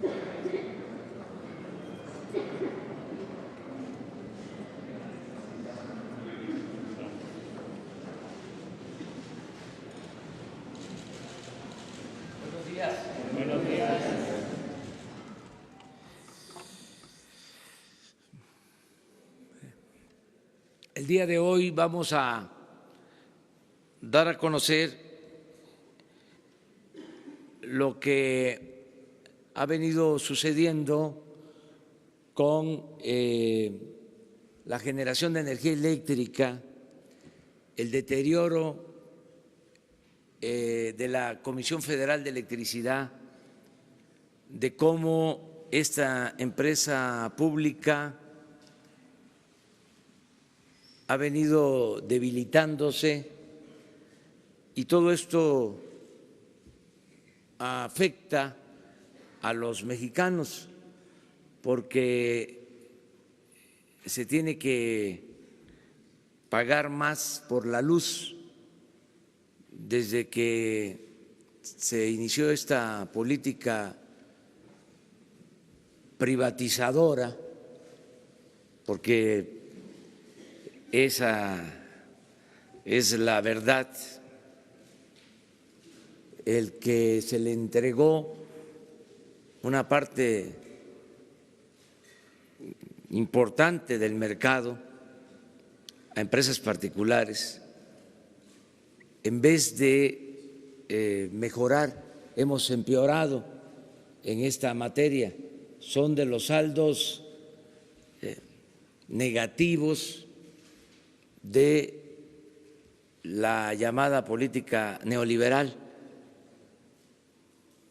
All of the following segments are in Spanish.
Buenos días. El día de hoy vamos a dar a conocer lo que ha venido sucediendo con la generación de energía eléctrica, el deterioro de la Comisión Federal de Electricidad, de cómo esta empresa pública ha venido debilitándose, y todo esto afecta a los mexicanos porque se tiene que pagar más por la luz desde que se inició esta política privatizadora, porque esa es la verdad, el que se le entregó una parte importante del mercado a empresas particulares. En vez de mejorar, hemos empeorado en esta materia. Son de los saldos negativos de la llamada política neoliberal.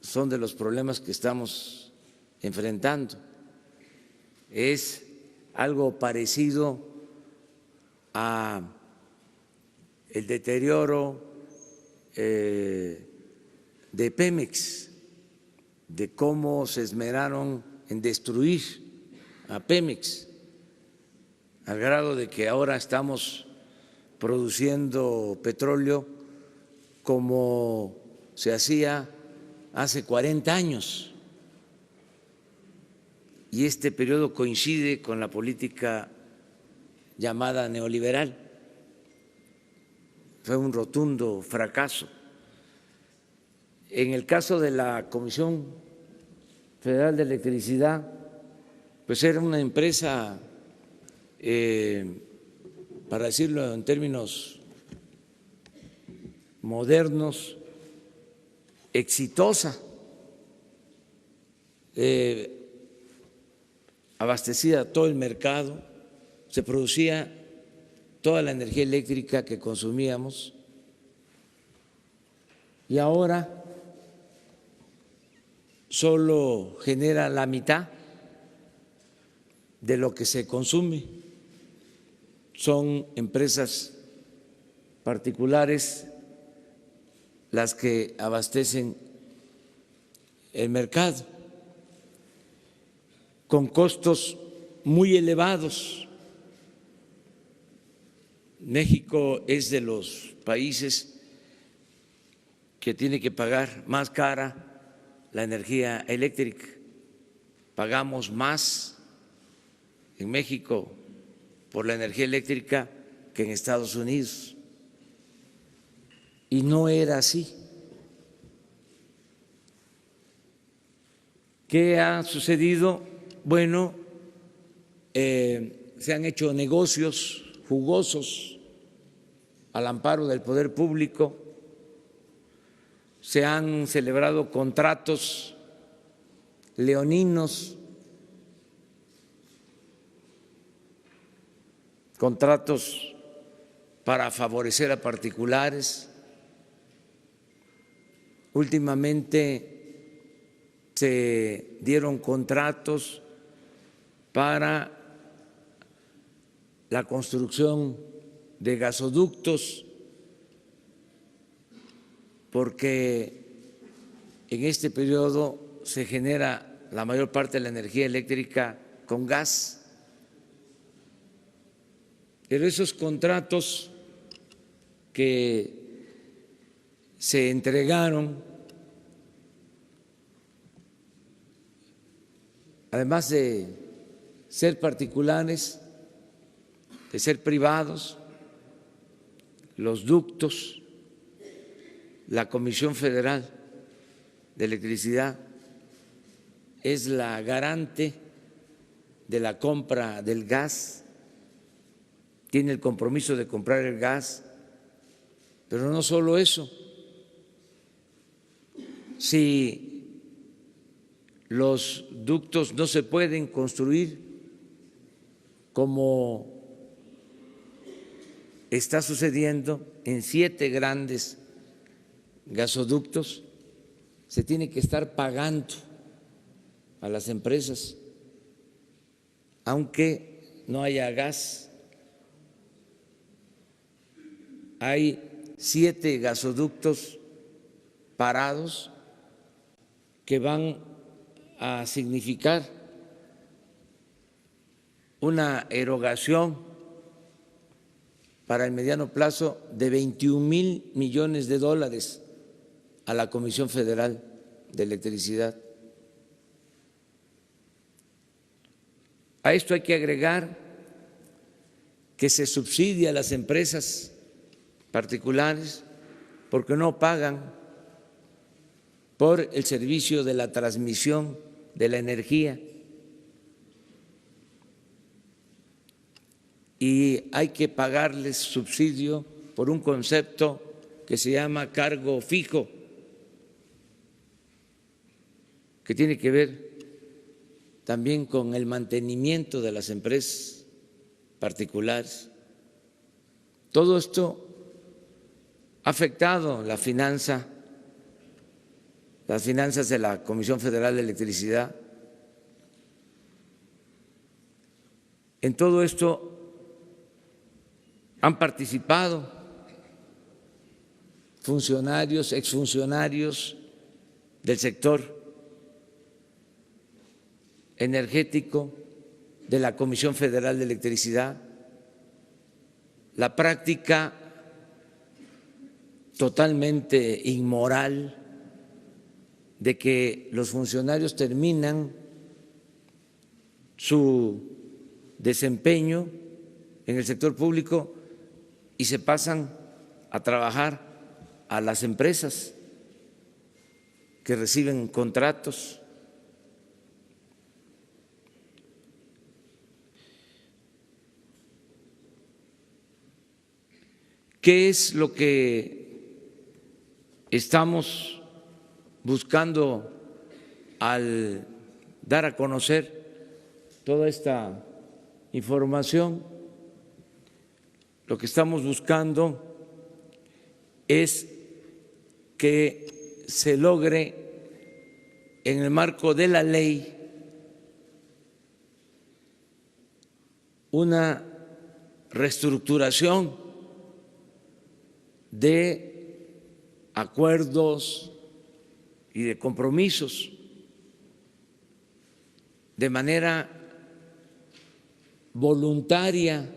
Son de los problemas que estamos enfrentando. Es algo parecido a el deterioro de Pemex, de cómo se esmeraron en destruir a Pemex, al grado de que ahora estamos produciendo petróleo como se hacía hace 40 años. Y este periodo coincide con la política llamada neoliberal. Fue un rotundo fracaso. En el caso de la Comisión Federal de Electricidad, pues era una empresa, para decirlo en términos modernos, exitosa, abastecía todo el mercado, se producía toda la energía eléctrica que consumíamos, y ahora solo genera la mitad de lo que se consume. Son empresas particulares las que abastecen el mercado con costos muy elevados. México es de los países que tiene que pagar más cara la energía eléctrica. Pagamos más en México por la energía eléctrica que en Estados Unidos. Y no era así. ¿Qué ha sucedido? Bueno, se han hecho negocios jugosos al amparo del poder público, se han celebrado contratos leoninos, contratos para favorecer a particulares. Últimamente se dieron contratos para la construcción de gasoductos, porque en este periodo se genera la mayor parte de la energía eléctrica con gas. Pero esos contratos que se entregaron además de ser particulares, de ser privados, los ductos, la Comisión Federal de Electricidad es la garante de la compra del gas, tiene el compromiso de comprar el gas, pero no solo eso. Si los ductos no se pueden construir como está sucediendo en 7 grandes gasoductos, se tiene que estar pagando a las empresas, aunque no haya gas. Hay 7 gasoductos parados que van a significar una erogación para el mediano plazo de 21,000 millones de dólares a la Comisión Federal de Electricidad. A esto hay que agregar que se subsidia a las empresas particulares porque no pagan por el servicio de la transmisión de la energía, y hay que pagarles subsidio por un concepto que se llama cargo fijo, que tiene que ver también con el mantenimiento de las empresas particulares. Todo esto ha afectado las finanzas de la Comisión Federal de Electricidad. En todo esto han participado funcionarios, exfuncionarios del sector energético, de la Comisión Federal de Electricidad. La práctica totalmente inmoral de que los funcionarios terminan su desempeño en el sector público y se pasan a trabajar a las empresas que reciben contratos. ¿Qué es lo que estamos buscando al dar a conocer toda esta información? Lo que estamos buscando es que se logre en el marco de la ley una reestructuración de acuerdos y de compromisos de manera voluntaria.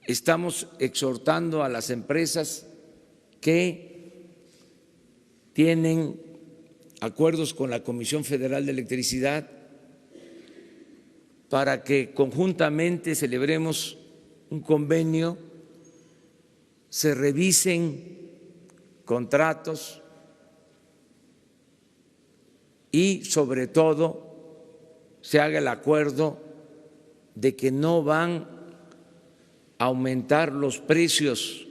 Estamos exhortando a las empresas que tienen acuerdos con la Comisión Federal de Electricidad para que conjuntamente celebremos un convenio, se revisen contratos y sobre todo se haga el acuerdo de que no van a aumentar los precios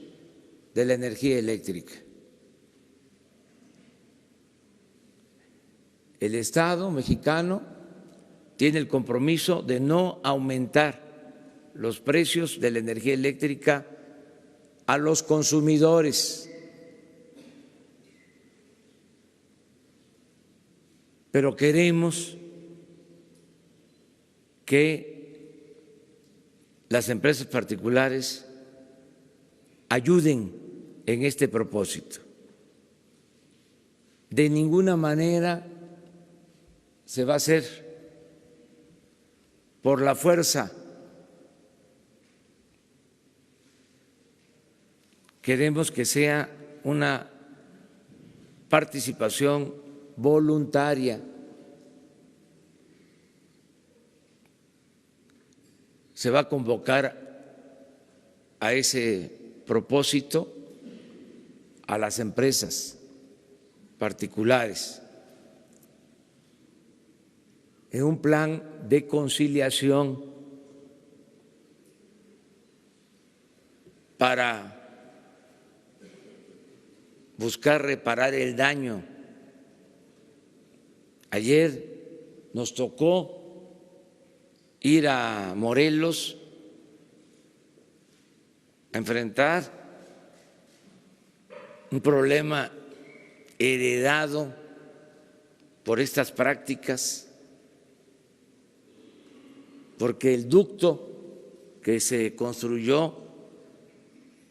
de la energía eléctrica. El Estado mexicano tiene el compromiso de no aumentar los precios de la energía eléctrica a los consumidores, pero queremos que las empresas particulares ayuden en este propósito. De ninguna manera se va a hacer por la fuerza. Queremos que sea una participación voluntaria. Se va a convocar a ese propósito a las empresas particulares en un plan de conciliación para buscar reparar el daño. Ayer nos tocó ir a Morelos a enfrentar un problema heredado por estas prácticas, porque el ducto que se construyó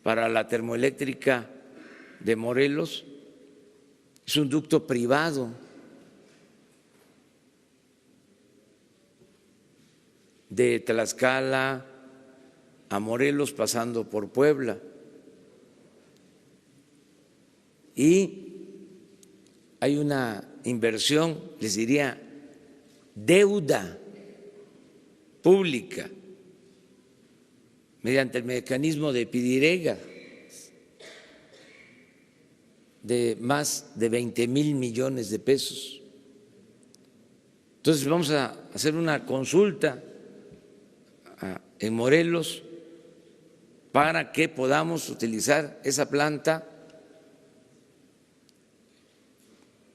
para la termoeléctrica de Morelos es un ducto privado. De Tlaxcala a Morelos pasando por Puebla. Y hay una inversión, les diría, deuda pública mediante el mecanismo de PIDIREGA de más de 20,000 millones de pesos. Entonces vamos a hacer una consulta en Morelos para que podamos utilizar esa planta,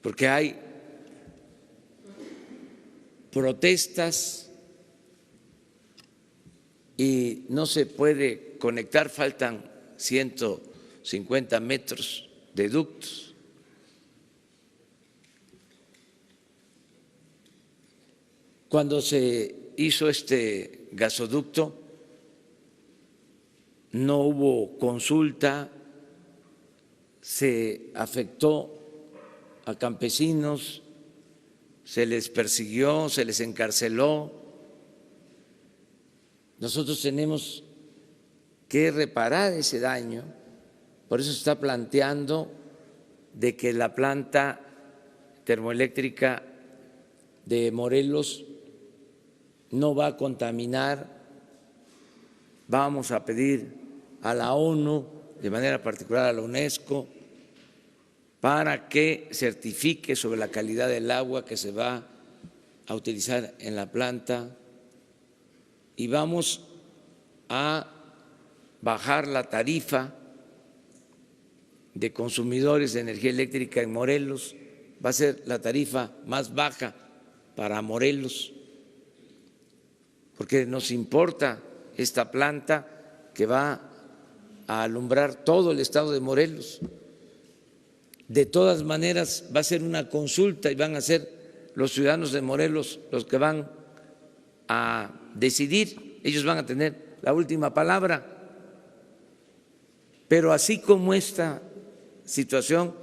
porque hay protestas y no se puede conectar, faltan 150 metros de ductos. Cuando se hizo este gasoducto no hubo consulta, se afectó a campesinos, se les persiguió, se les encarceló. Nosotros tenemos que reparar ese daño, por eso se está planteando de que la planta termoeléctrica de Morelos no va a contaminar. Vamos a pedir a la ONU, de manera particular a la UNESCO, para que certifique sobre la calidad del agua que se va a utilizar en la planta, y vamos a bajar la tarifa de consumidores de energía eléctrica en Morelos. Va a ser la tarifa más baja para Morelos, porque nos importa esta planta que va a alumbrar todo el estado de Morelos. De todas maneras va a ser una consulta y van a ser los ciudadanos de Morelos los que van a decidir, ellos van a tener la última palabra. Pero así como esta situación,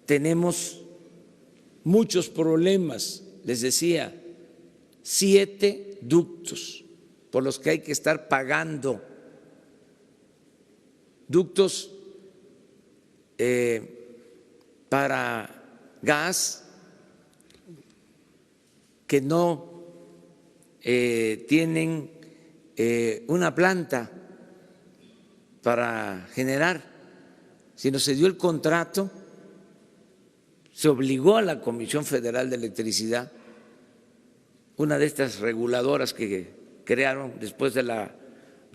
tenemos muchos problemas. Les decía, 7 ductos por los que hay que estar pagando, ductos para gas que no tienen una planta para generar, sino se dio el contrato, se obligó a la Comisión Federal de Electricidad, una de estas reguladoras que crearon después de la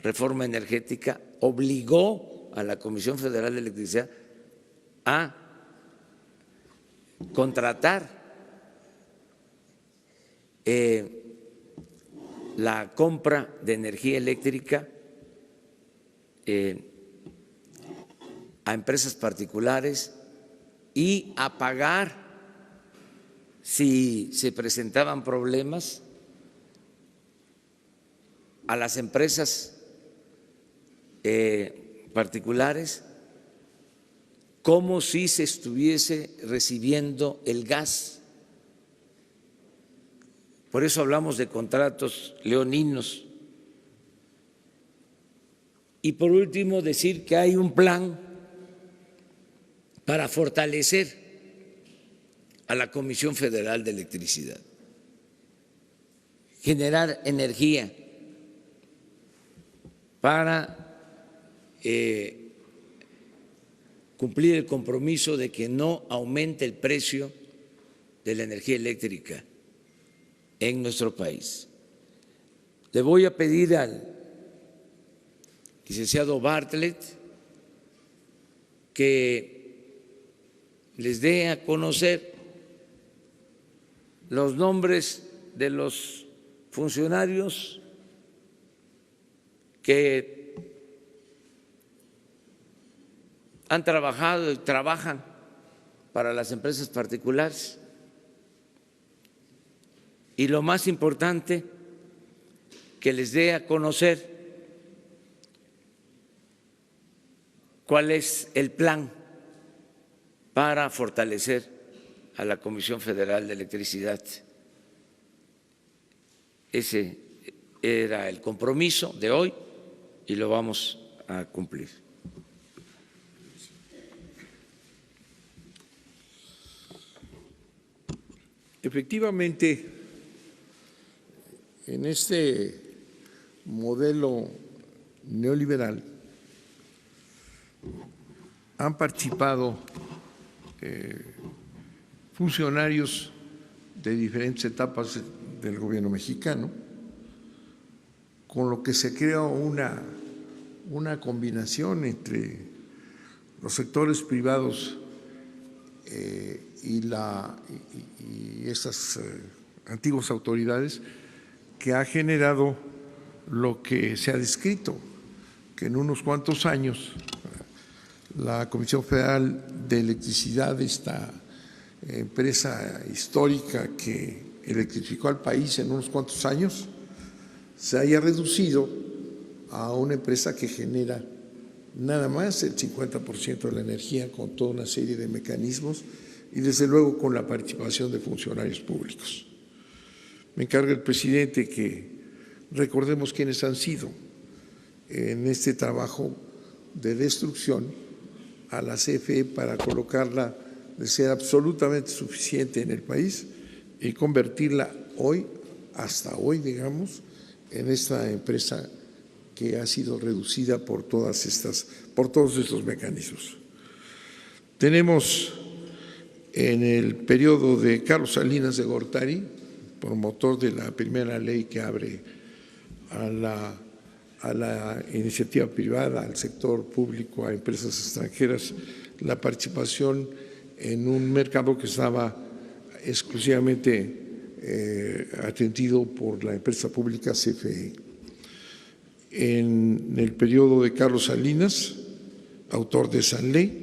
reforma energética, obligó a la Comisión Federal de Electricidad a contratar la compra de energía eléctrica a empresas particulares y a pagar si se presentaban problemas a las empresas particulares, como si se estuviese recibiendo el gas. Por eso hablamos de contratos leoninos. Y por último, decir que hay un plan para fortalecer a la Comisión Federal de Electricidad. Generar energía para cumplir el compromiso de que no aumente el precio de la energía eléctrica en nuestro país. Le voy a pedir al licenciado Bartlett que les dé a conocer los nombres de los funcionarios que han trabajado y trabajan para las empresas particulares. Y lo más importante, que les dé a conocer cuál es el plan para fortalecer a la Comisión Federal de Electricidad. Ese era el compromiso de hoy y lo vamos a cumplir. Efectivamente, en este modelo neoliberal han participado funcionarios de diferentes etapas del gobierno mexicano, con lo que se crea una combinación entre los sectores privados y estas antiguas autoridades, que ha generado lo que se ha descrito, que en unos cuantos años la Comisión Federal de Electricidad, esta empresa histórica que electrificó al país en unos cuantos años, se haya reducido a una empresa que genera nada más el 50% de la energía, con toda una serie de mecanismos y desde luego con la participación de funcionarios públicos. Me encarga el presidente que recordemos quiénes han sido en este trabajo de destrucción a la CFE para colocarla de ser absolutamente suficiente en el país y convertirla hoy, hasta hoy, digamos, en esta empresa que ha sido reducida por todos estos mecanismos. Tenemos en el periodo de Carlos Salinas de Gortari, promotor de la primera ley que abre a la iniciativa privada, al sector público, a empresas extranjeras, la participación en un mercado que estaba exclusivamente atendido por la empresa pública CFE. En el periodo de Carlos Salinas, autor de esa ley,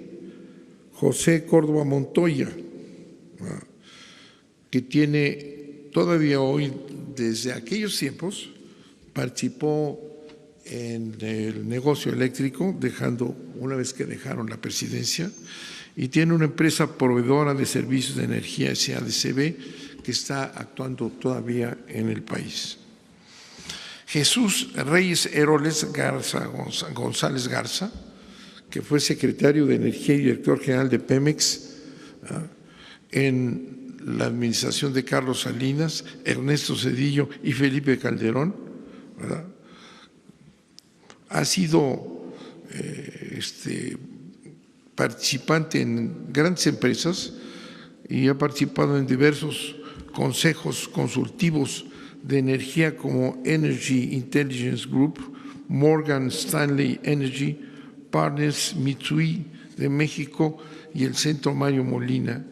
José Córdoba Montoya, que tiene todavía hoy, desde aquellos tiempos, participó en el negocio eléctrico, una vez que dejaron la presidencia, y tiene una empresa proveedora de servicios de energía SADCB que está actuando todavía en el país. Jesús Reyes Heroles González Garza, que fue secretario de Energía y director general de Pemex en la administración de Carlos Salinas, Ernesto Zedillo y Felipe Calderón, ¿verdad? Ha sido participante en grandes empresas y ha participado en diversos consejos consultivos de energía como Energy Intelligence Group, Morgan Stanley Energy Partners, Mitsui de México y el Centro Mario Molina,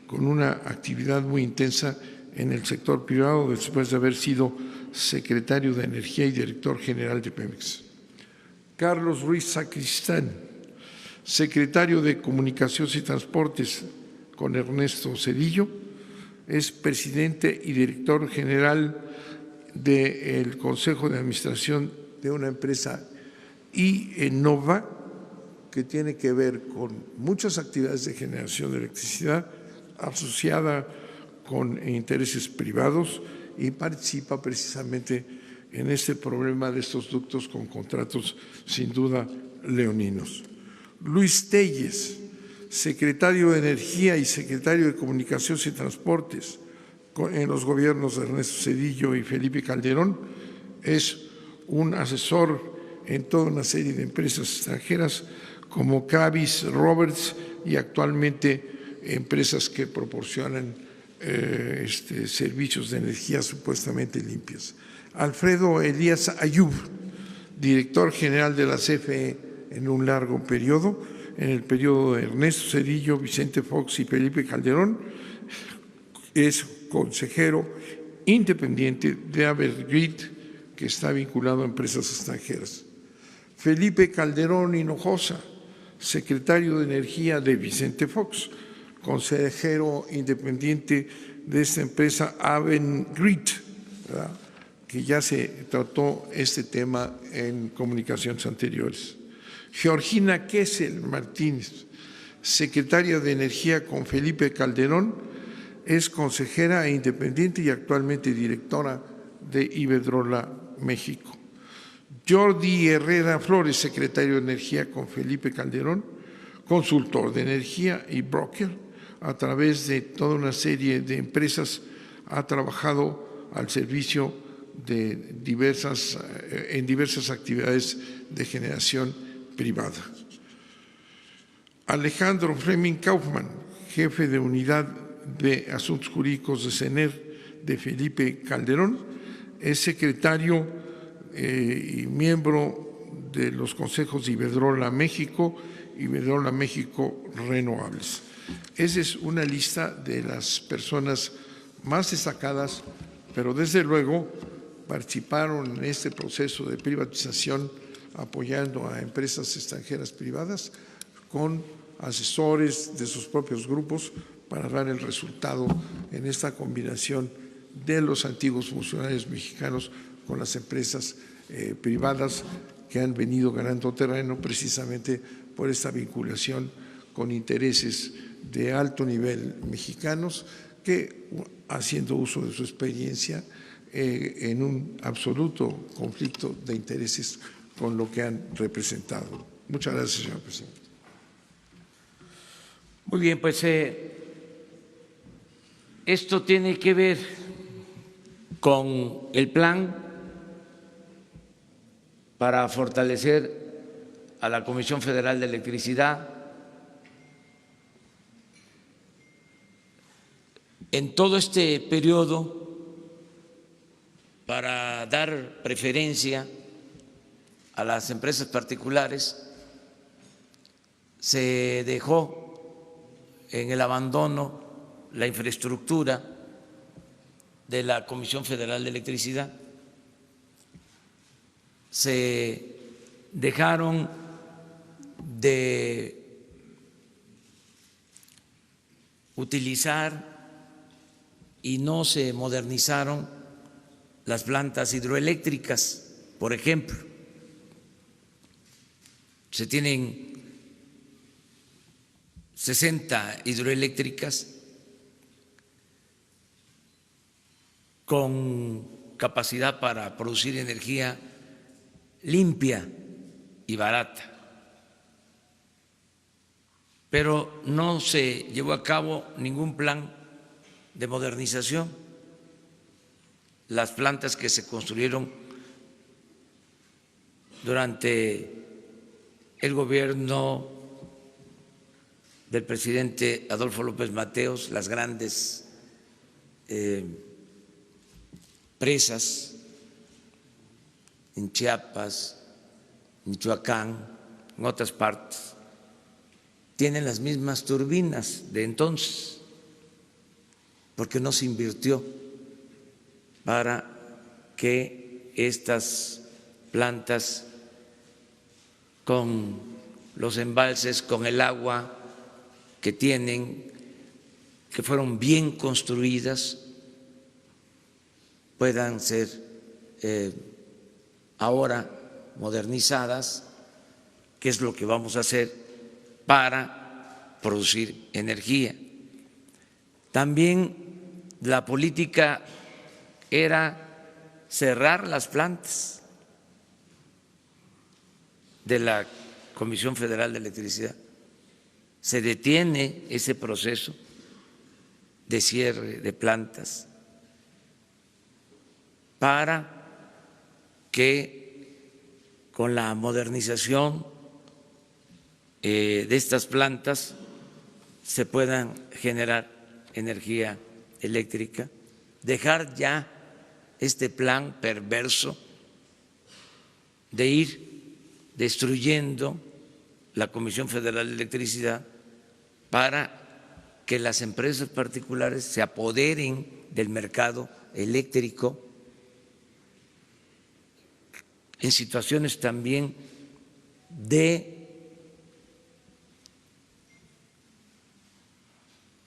con una actividad muy intensa en el sector privado después de haber sido secretario de Energía y director general de Pemex. Carlos Ruiz Sacristán, secretario de Comunicaciones y Transportes con Ernesto Zedillo, es presidente y director general del Consejo de Administración de una empresa IEnova, que tiene que ver con muchas actividades de generación de electricidad asociada con intereses privados y participa precisamente en este problema de estos ductos con contratos sin duda leoninos. Luis Telles, secretario de Energía y secretario de Comunicaciones y Transportes en los gobiernos de Ernesto Zedillo y Felipe Calderón. Es un asesor en toda una serie de empresas extranjeras como Kravis, Roberts y actualmente empresas que proporcionan servicios de energía supuestamente limpias. Alfredo Elías Ayub, director general de la CFE en un largo periodo, en el periodo de Ernesto Zedillo, Vicente Fox y Felipe Calderón, es consejero independiente de Evergrid, que está vinculado a empresas extranjeras. Felipe Calderón Hinojosa, secretario de Energía de Vicente Fox, consejero independiente de esta empresa Avangrid, que ya se trató este tema en comunicaciones anteriores. Georgina Kessel Martínez, secretaria de Energía con Felipe Calderón, es consejera e independiente y actualmente directora de Iberdrola México. Jordi Herrera Flores, secretario de Energía con Felipe Calderón, consultor de energía y broker. A través de toda una serie de empresas ha trabajado al servicio de en diversas actividades de generación privada. Alejandro Fleming Kaufmann, jefe de Unidad de Asuntos Jurídicos de CENER de Felipe Calderón, es secretario y miembro de los consejos de Iberdrola México y Iberdrola México Renovables. Esa es una lista de las personas más destacadas, pero desde luego participaron en este proceso de privatización apoyando a empresas extranjeras privadas con asesores de sus propios grupos para dar el resultado en esta combinación de los antiguos funcionarios mexicanos con las empresas privadas que han venido ganando terreno precisamente por esta vinculación con intereses de alto nivel mexicanos que, haciendo uso de su experiencia, en un absoluto conflicto de intereses con lo que han representado. Muchas gracias, señor presidente. Muy bien, pues esto tiene que ver con el plan para fortalecer a la Comisión Federal de Electricidad. En todo este periodo, para dar preferencia a las empresas particulares, se dejó en el abandono la infraestructura de la Comisión Federal de Electricidad, se dejaron de utilizar y no se modernizaron las plantas hidroeléctricas, por ejemplo. Se tienen 60 hidroeléctricas con capacidad para producir energía limpia y barata, pero no se llevó a cabo ningún plan de modernización. Las plantas que se construyeron durante el gobierno del presidente Adolfo López Mateos, las grandes presas en Chiapas, Michoacán, en otras partes, tienen las mismas turbinas de entonces, porque no se invirtió para que estas plantas con los embalses, con el agua que tienen, que fueron bien construidas, puedan ser ahora modernizadas, que es lo que vamos a hacer para producir energía. También la política era cerrar las plantas de la Comisión Federal de Electricidad se detiene ese proceso de cierre de plantas para que con la modernización de estas plantas se puedan generar energía eléctrica, dejar ya este plan perverso de ir destruyendo la Comisión Federal de Electricidad para que las empresas particulares se apoderen del mercado eléctrico en situaciones también de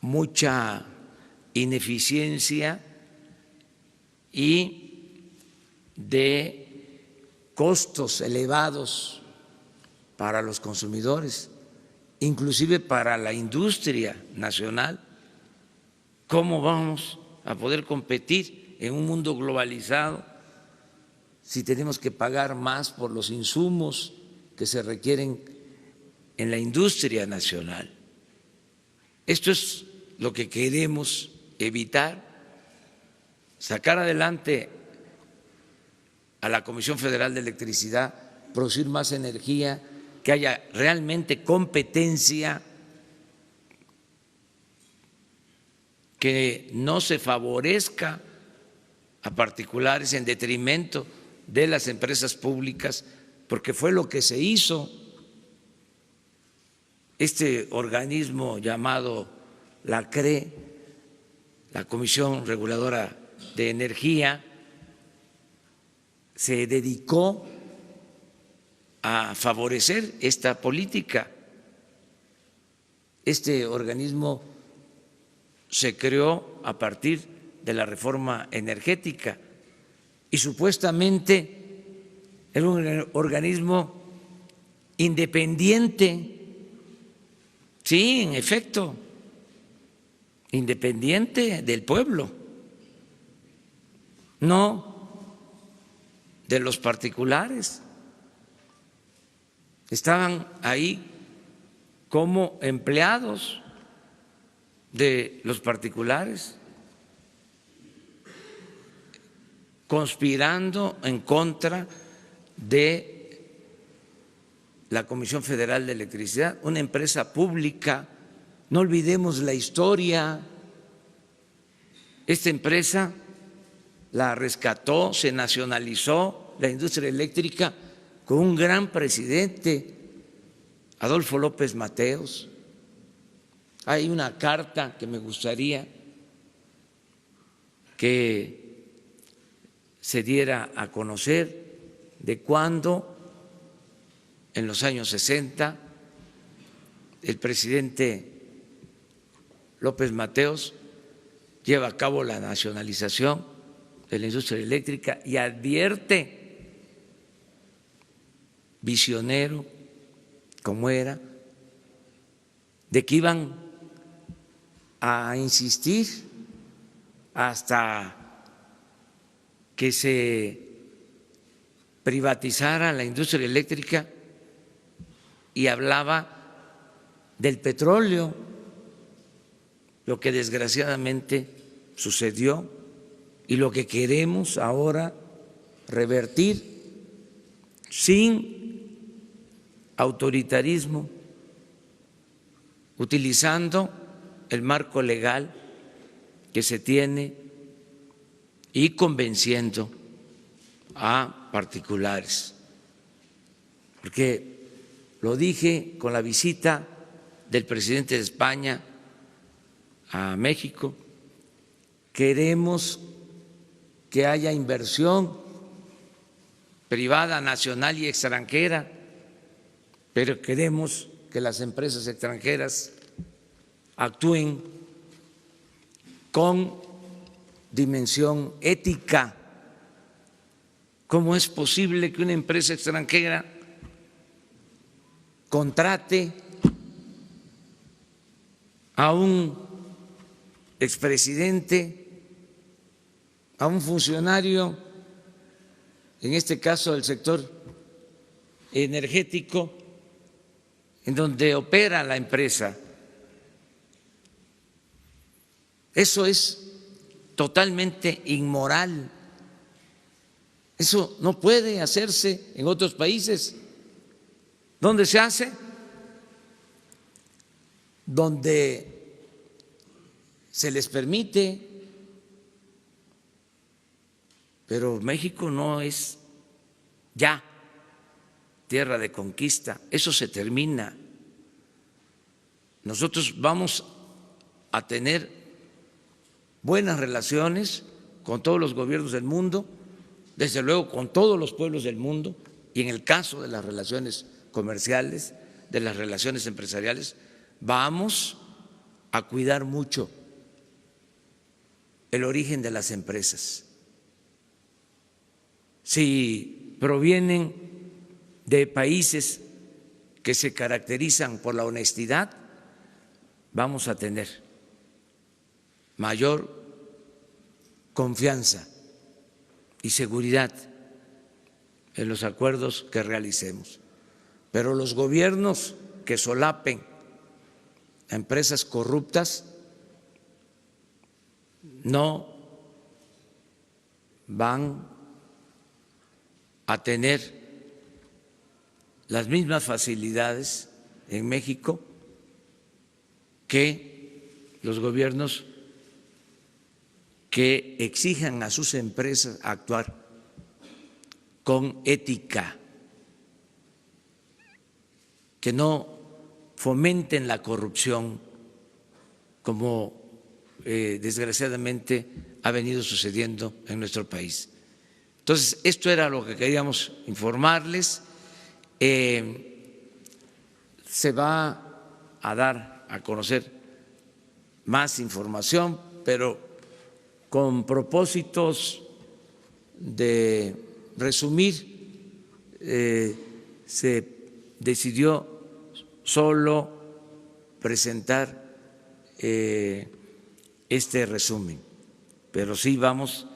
mucha ineficiencia y de costos elevados para los consumidores, inclusive para la industria nacional. ¿Cómo vamos a poder competir en un mundo globalizado si tenemos que pagar más por los insumos que se requieren en la industria nacional? Esto es lo que queremos evitar, sacar adelante a la Comisión Federal de Electricidad, producir más energía, que haya realmente competencia, que no se favorezca a particulares en detrimento de las empresas públicas, porque fue lo que se hizo. Este organismo llamado la CRE, la Comisión Reguladora de Energía, se dedicó a favorecer esta política. Este organismo se creó a partir de la reforma energética y supuestamente era un organismo independiente. Sí, en efecto, independiente del pueblo, no de los particulares. Estaban ahí como empleados de los particulares, conspirando en contra de la Comisión Federal de Electricidad, una empresa pública. No olvidemos la historia. Esta empresa la rescató, se nacionalizó la industria eléctrica con un gran presidente, Adolfo López Mateos. Hay una carta que me gustaría que se diera a conocer de cuando, en los años 60, el presidente López Mateos lleva a cabo la nacionalización de la industria eléctrica y advierte, visionario como era, de que iban a insistir hasta que se privatizara la industria eléctrica, y hablaba del petróleo, lo que desgraciadamente sucedió y lo que queremos ahora revertir sin autoritarismo, utilizando el marco legal que se tiene y convenciendo a particulares. Porque lo dije con la visita del presidente de España a México, queremos que haya inversión privada, nacional y extranjera, pero queremos que las empresas extranjeras actúen con dimensión ética. ¿Cómo es posible que una empresa extranjera contrate a un expresidente, a un funcionario, en este caso del sector energético, en donde opera la empresa Eso es totalmente inmoral. Eso no puede hacerse en otros países. ¿Dónde se hace? Donde se les permite, pero México no es ya tierra de conquista, eso se termina. Nosotros vamos a tener buenas relaciones con todos los gobiernos del mundo, desde luego con todos los pueblos del mundo, y en el caso de las relaciones comerciales, de las relaciones empresariales, vamos a cuidar mucho el origen de las empresas. Si provienen de países que se caracterizan por la honestidad, vamos a tener mayor confianza y seguridad en los acuerdos que realicemos. Pero los gobiernos que solapen a empresas corruptas no van a tener las mismas facilidades en México que los gobiernos que exijan a sus empresas actuar con ética, que no fomenten la corrupción como desgraciadamente ha venido sucediendo en nuestro país. Entonces, esto era lo que queríamos informarles. Se va a dar a conocer más información, pero con propósitos de resumir, se decidió solo presentar este resumen, pero sí vamos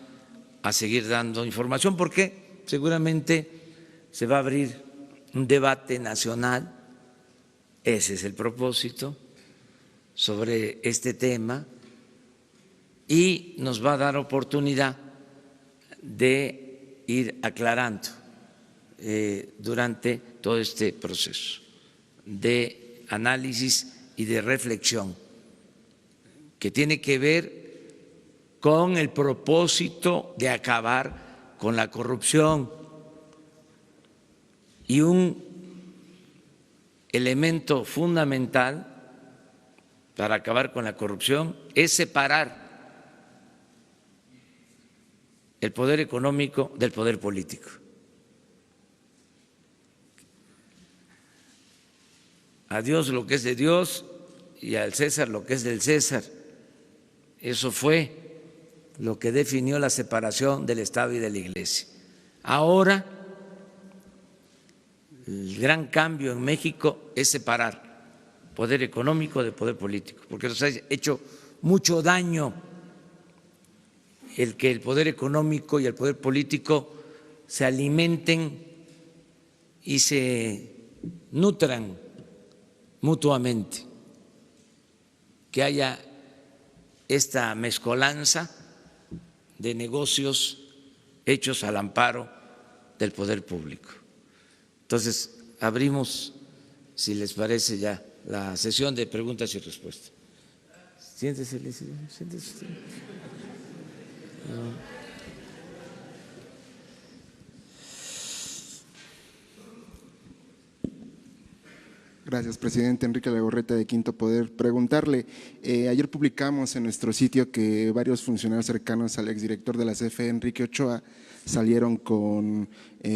a seguir dando información porque seguramente se va a abrir un debate nacional, ese es el propósito, sobre este tema y nos va a dar oportunidad de ir aclarando durante todo este proceso de análisis y de reflexión que tiene que ver con el propósito de acabar con la corrupción. Y un elemento fundamental para acabar con la corrupción es separar el poder económico del poder político. A Dios lo que es de Dios y al César lo que es del César. Eso fue lo que definió la separación del Estado y de la Iglesia. Ahora, el gran cambio en México es separar poder económico de poder político, porque nos ha hecho mucho daño el que el poder económico y el poder político se alimenten y se nutran mutuamente, que haya esta mezcolanza de negocios hechos al amparo del poder público. Entonces, abrimos, si les parece, ya la sesión de preguntas y respuestas. Siéntese, siéntese. Gracias, presidente. Enrique Legorreta, de Quinto Poder. Preguntarle, ayer publicamos en nuestro sitio que varios funcionarios cercanos al exdirector de la CFE, Enrique Ochoa, salieron con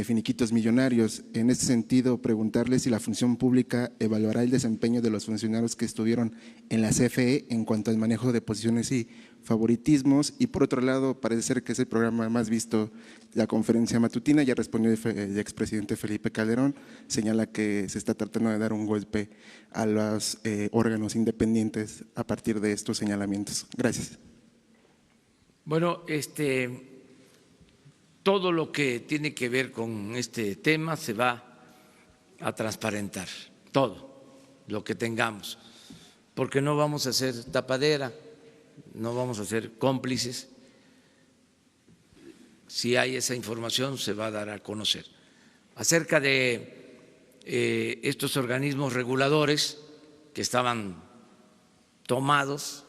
finiquitos millonarios. En este sentido, preguntarle si la función pública evaluará el desempeño de los funcionarios que estuvieron en la CFE en cuanto al manejo de posiciones y favoritismos. Y por otro lado, parece ser que es el programa más visto, la conferencia matutina. Ya respondió el expresidente Felipe Calderón, señala que se está tratando de dar un golpe a los órganos independientes a partir de estos señalamientos. Gracias. Bueno, todo lo que tiene que ver con este tema se va a transparentar, todo lo que tengamos, porque no vamos a hacer tapadera no vamos a ser cómplices. Si hay esa información, se va a dar a conocer. Acerca de estos organismos reguladores que estaban tomados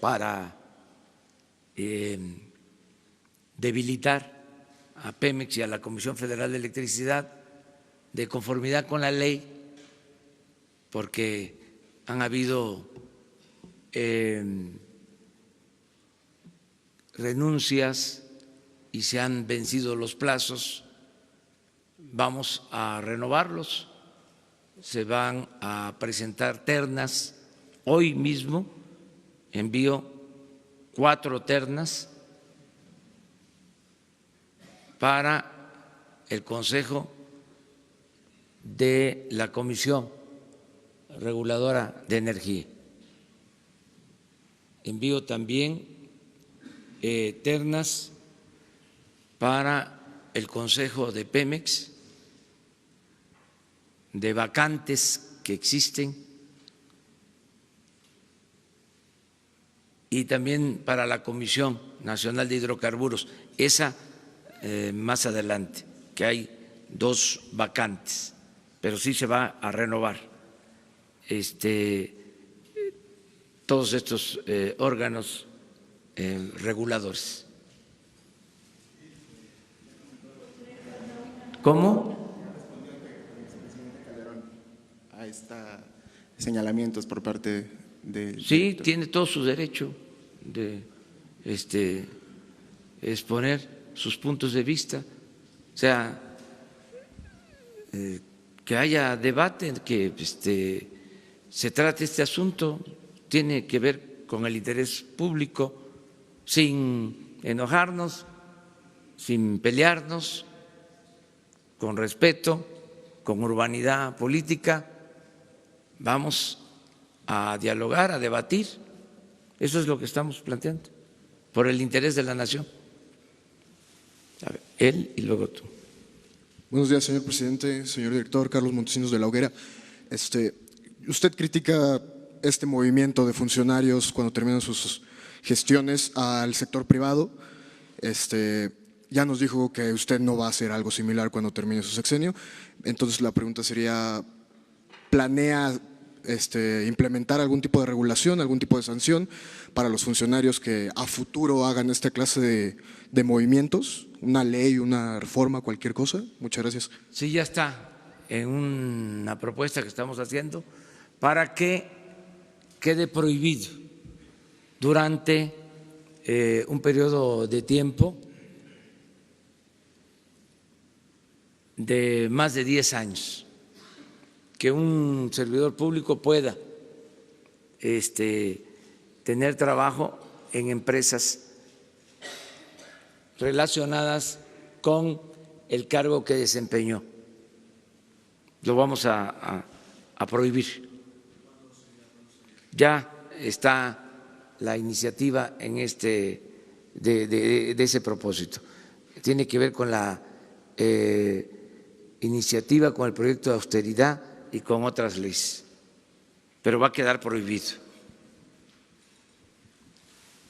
para debilitar a Pemex y a la Comisión Federal de Electricidad de conformidad con la ley, porque han habido renuncias y se han vencido los plazos. Vamos a renovarlos, se van a presentar ternas. Hoy mismo envío 4 ternas para el Consejo de la Comisión Reguladora de Energía. Envío también ternas para el Consejo de Pemex, de vacantes que existen, y también para la Comisión Nacional de Hidrocarburos, esa más adelante, que hay 2 vacantes, pero sí se va a renovar todos estos órganos reguladores. ¿Cómo? A estos señalamientos por parte del Sí, director. tiene todo su derecho de exponer sus puntos de vista, o sea, que haya debate, que se trate este asunto, tiene que ver con el interés público, sin enojarnos, sin pelearnos, con respeto, con urbanidad política. Vamos a dialogar, a debatir. Eso es lo que estamos planteando, por el interés de la nación. A ver, él y luego tú. Buenos días, señor presidente, señor director, Carlos Montesinos de la Hoguera. Usted critica este movimiento de funcionarios cuando terminan sus gestiones al sector privado. Ya nos dijo que usted no va a hacer algo similar cuando termine su sexenio. Entonces la pregunta sería, ¿planea implementar algún tipo de regulación, algún tipo de sanción para los funcionarios que a futuro hagan esta clase de movimientos? ¿Una ley, una reforma, cualquier cosa? Muchas gracias. Sí, ya está en una propuesta que estamos haciendo para que quede prohibido durante un periodo de tiempo de más de 10 años, que un servidor público pueda tener trabajo en empresas relacionadas con el cargo que desempeñó. Lo vamos a prohibir. Ya está la iniciativa en de ese propósito. Tiene que ver con la iniciativa, con el proyecto de austeridad y con otras leyes, pero va a quedar prohibido.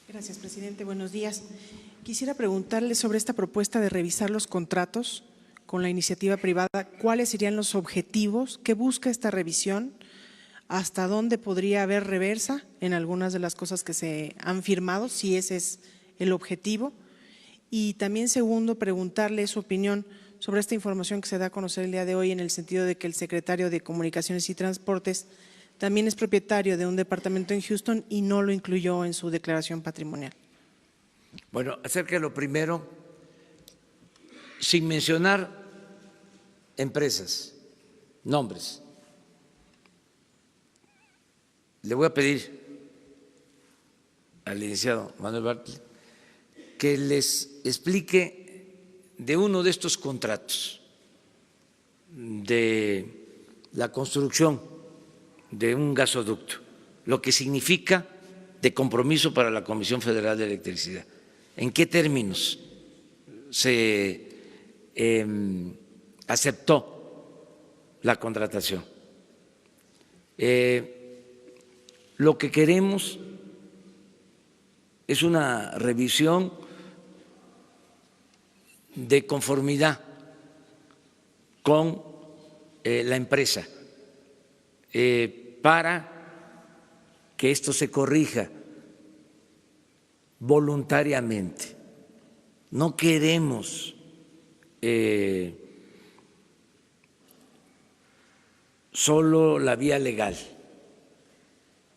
Gracias, presidente. Buenos días. Quisiera preguntarle sobre esta propuesta de revisar los contratos con la iniciativa privada. ¿Cuáles serían los objetivos? ¿Qué busca esta revisión? ¿Hasta dónde podría haber reversa en algunas de las cosas que se han firmado, si ese es el objetivo? Y también, segundo, preguntarle su opinión sobre esta información que se da a conocer el día de hoy, en el sentido de que el secretario de Comunicaciones y Transportes también es propietario de un departamento en Houston y no lo incluyó en su declaración patrimonial. Bueno, acerca de lo primero, sin mencionar empresas, nombres, le voy a pedir al licenciado Manuel Bartlett que les explique de uno de estos contratos de la construcción de un gasoducto, lo que significa de compromiso para la Comisión Federal de Electricidad. ¿En qué términos se aceptó la contratación? Lo que queremos es una revisión de conformidad con la empresa para que esto se corrija voluntariamente. No queremos solo la vía legal,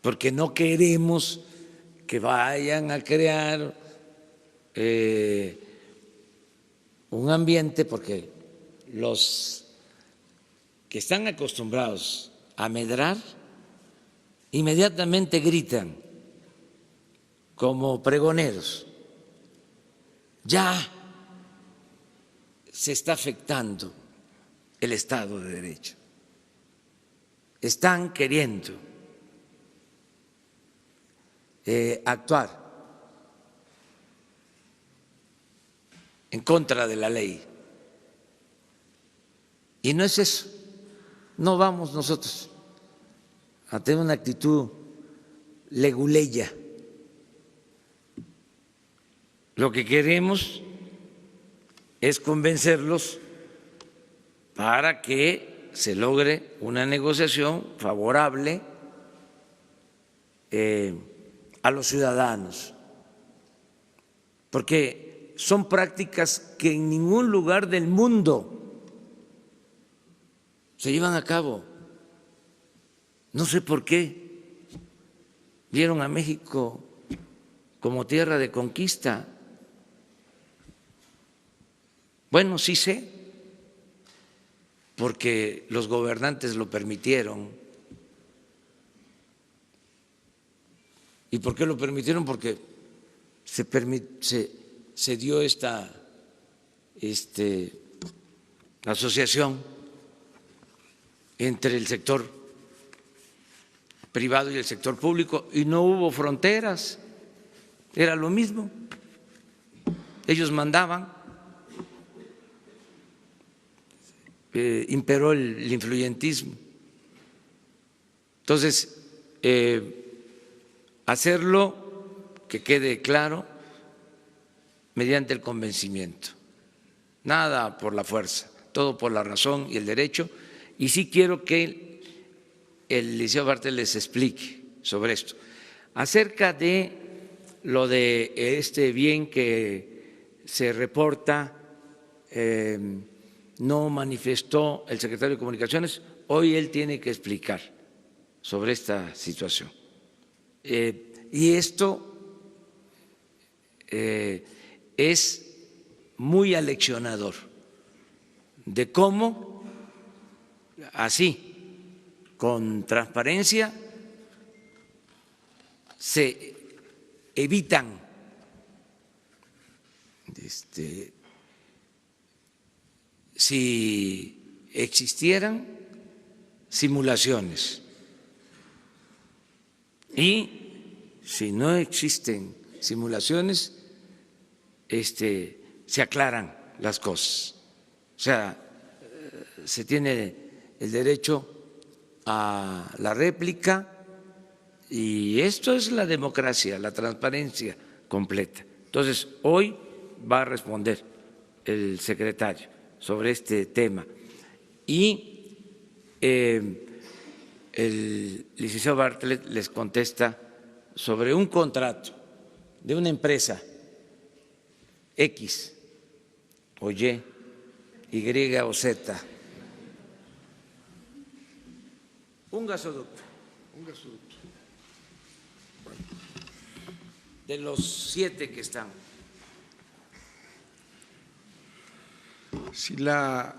porque no queremos que vayan a crear un ambiente, porque los que están acostumbrados a medrar inmediatamente gritan como pregoneros. Ya se está afectando el Estado de Derecho. Están queriendo actuar en contra de la ley. Y no es eso. No vamos nosotros a tener una actitud leguleya. Lo que queremos es convencerlos para que se logre una negociación favorable a los ciudadanos, porque son prácticas que en ningún lugar del mundo se llevan a cabo. No sé por qué vieron a México como tierra de conquista. Bueno, sí sé, porque los gobernantes lo permitieron. ¿Y por qué lo permitieron? Porque se dio esta asociación entre el sector privado y el sector público y no hubo fronteras, era lo mismo, ellos mandaban, imperó el influyentismo. Entonces, hacerlo, que quede claro, mediante el convencimiento, nada por la fuerza, todo por la razón y el derecho. Y sí quiero que el licenciado Bartlett les explique sobre esto. Acerca de lo de este bien que se reporta, no manifestó el secretario de Comunicaciones, hoy él tiene que explicar sobre esta situación. Y esto es muy aleccionador de cómo así, con transparencia, se evitan si existieran simulaciones y si no existen simulaciones, se aclaran las cosas. O sea, se tiene el derecho a la réplica y esto es la democracia, la transparencia completa. Entonces, hoy va a responder el secretario sobre este tema y el licenciado Bartlett les contesta sobre un contrato de una empresa X o Y, Y o Z. Un gasoducto. Bueno, de los 7 que están. Si la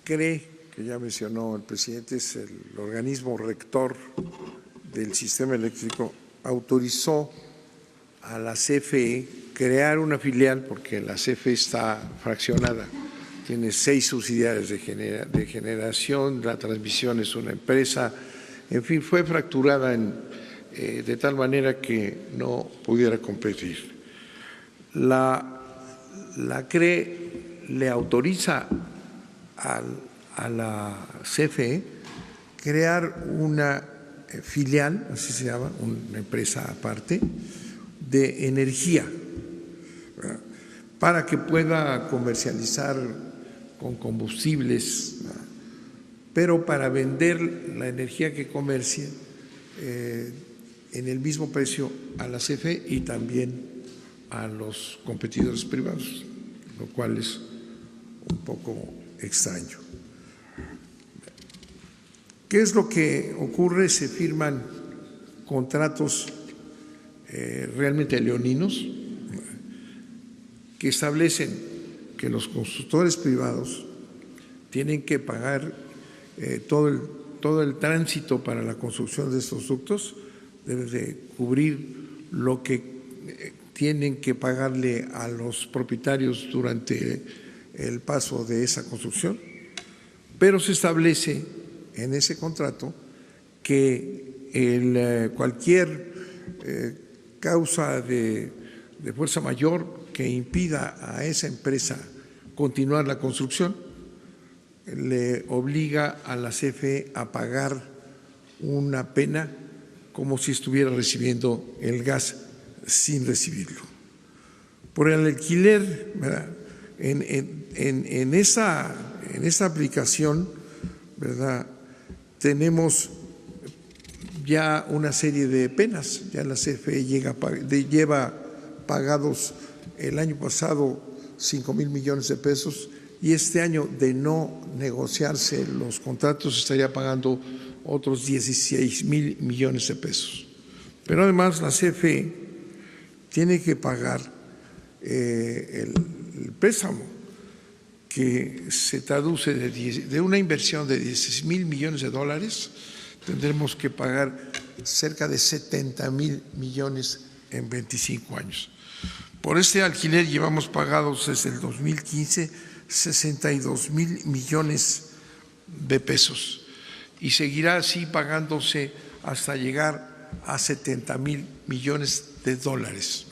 CRE, que ya mencionó el presidente, es el organismo rector del sistema eléctrico, autorizó a la CFE crear una filial, porque la CFE está fraccionada, tiene 6 subsidiarias de generación, la transmisión es una empresa, en fin, fue fracturada de tal manera que no pudiera competir. La CRE le autoriza a la CFE crear una filial, así se llama, una empresa aparte, de energía, ¿verdad?, para que pueda comercializar con combustibles, ¿verdad?, pero para vender la energía que comercie en el mismo precio a la CFE y también a los competidores privados, lo cual es un poco extraño. ¿Qué es lo que ocurre? Se firman contratos realmente leoninos que establecen que los constructores privados tienen que pagar todo el tránsito para la construcción de estos ductos, deben de cubrir lo que tienen que pagarle a los propietarios durante el paso de esa construcción, pero se establece en ese contrato que cualquier causa de fuerza mayor que impida a esa empresa continuar la construcción le obliga a la CFE a pagar una pena como si estuviera recibiendo el gas sin recibirlo. Por el alquiler, ¿verdad?, en esa aplicación, ¿verdad?, tenemos ya una serie de penas. Ya la CFE lleva pagados el año pasado 5,000 millones de pesos y este año, de no negociarse los contratos, estaría pagando otros 16,000 millones de pesos. Pero además la CFE tiene que pagar el préstamo, que se traduce de una inversión de 16,000 millones de dólares, tendremos que pagar cerca de 70,000 millones en 25 años. Por este alquiler llevamos pagados desde el 2015 62,000 millones de pesos y seguirá así pagándose hasta llegar a 70,000 millones de dólares.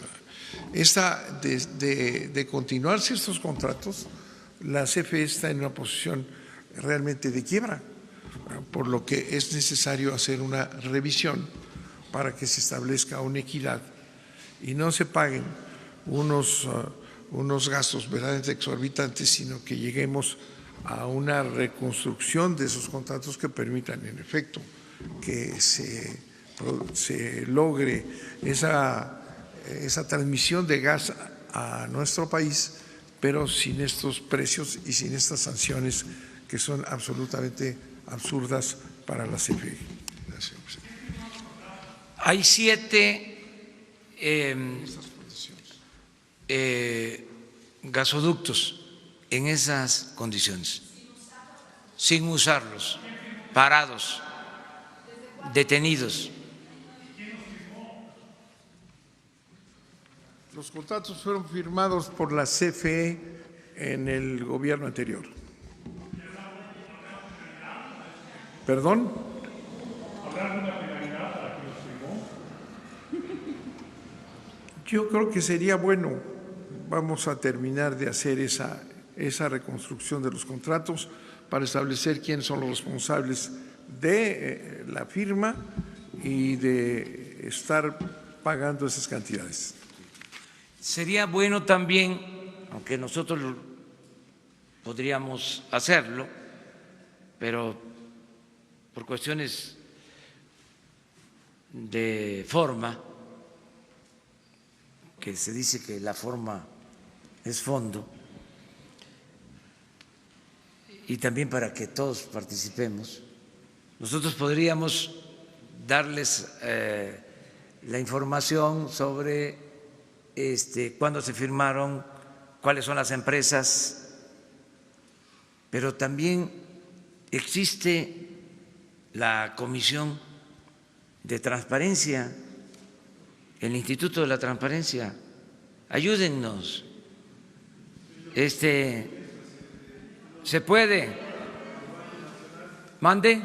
De continuarse estos contratos, la CFE está en una posición realmente de quiebra, por lo que es necesario hacer una revisión para que se establezca una equidad y no se paguen unos gastos verdaderamente exorbitantes, sino que lleguemos a una reconstrucción de esos contratos que permitan, en efecto, que se logre esa transmisión de gas a nuestro país, pero sin estos precios y sin estas sanciones que son absolutamente absurdas para la CFE. Gracias. Hay 7 gasoductos en esas condiciones, sin usarlos, parados, detenidos. Los contratos fueron firmados por la CFE en el gobierno anterior. ¿Perdón? Yo creo que sería bueno, vamos a terminar de hacer esa reconstrucción de los contratos para establecer quiénes son los responsables de la firma y de estar pagando esas cantidades. Sería bueno también, aunque nosotros podríamos hacerlo, pero por cuestiones de forma, que se dice que la forma es fondo, y también para que todos participemos, nosotros podríamos darles la información sobre cuándo se firmaron, cuáles son las empresas, pero también existe la Comisión de Transparencia, el Instituto de la Transparencia. Ayúdennos. ¿Se puede? ¿Mande?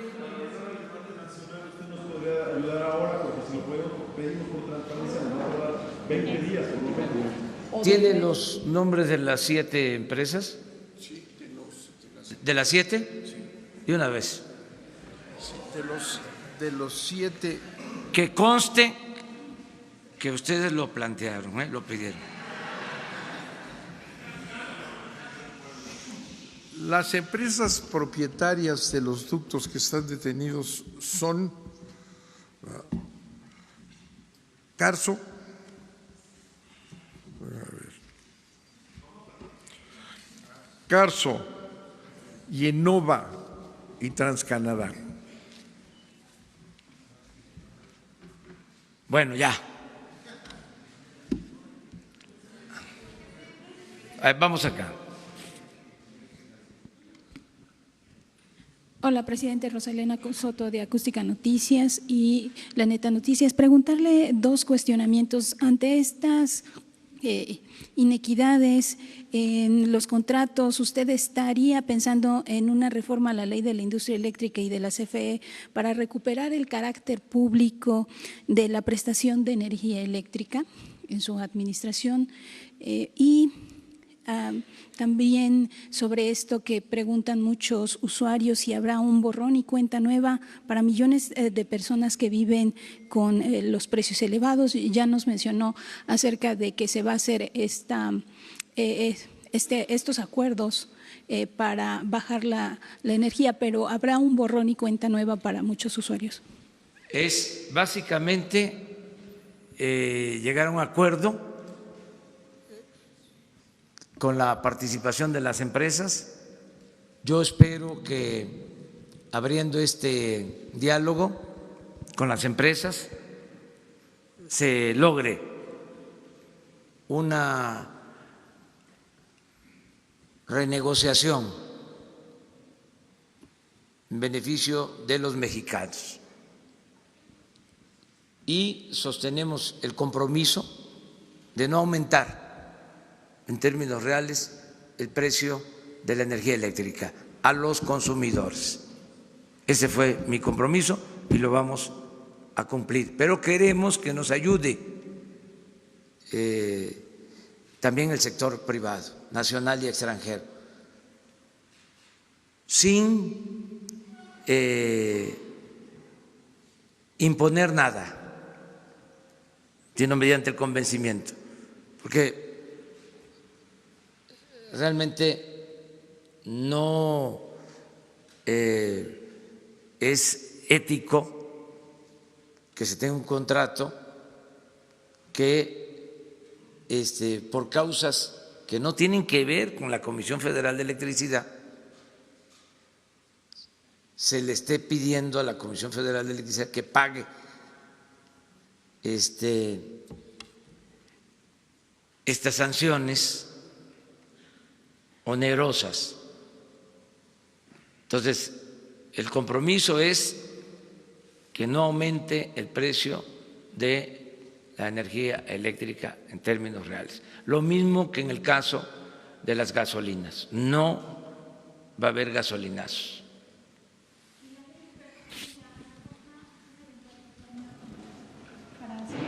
¿Tiene los nombres de las 7 empresas? Sí, ¿De las 7? Sí. De una vez. De los 7. Que conste porque ustedes lo plantearon, lo pidieron. Las empresas propietarias de los ductos que están detenidos son Carso, Carso, Yenova y Transcanadá. Bueno, ya. Vamos acá. Hola, presidente. Rosalena Soto, de Acústica Noticias y La Neta Noticias. Preguntarle dos cuestionamientos ante estas inequidades en los contratos. ¿Usted estaría pensando en una reforma a la ley de la industria eléctrica y de la CFE para recuperar el carácter público de la prestación de energía eléctrica en su administración? También sobre esto que preguntan muchos usuarios, si habrá un borrón y cuenta nueva para millones de personas que viven con los precios elevados. Ya nos mencionó acerca de que se va a hacer estos acuerdos para bajar la energía, pero ¿habrá un borrón y cuenta nueva para muchos usuarios? Es básicamente llegar a un acuerdo con la participación de las empresas. Yo espero que abriendo este diálogo con las empresas se logre una renegociación en beneficio de los mexicanos. Y sostenemos el compromiso de no aumentar en términos reales el precio de la energía eléctrica a los consumidores. Ese fue mi compromiso y lo vamos a cumplir. Pero queremos que nos ayude también el sector privado, nacional y extranjero, sin imponer nada, sino mediante el convencimiento, porque realmente no es ético que se tenga un contrato que por causas que no tienen que ver con la Comisión Federal de Electricidad se le esté pidiendo a la Comisión Federal de Electricidad que pague estas sanciones onerosas. Entonces, el compromiso es que no aumente el precio de la energía eléctrica en términos reales. Lo mismo que en el caso de las gasolinas. No va a haber gasolinazos.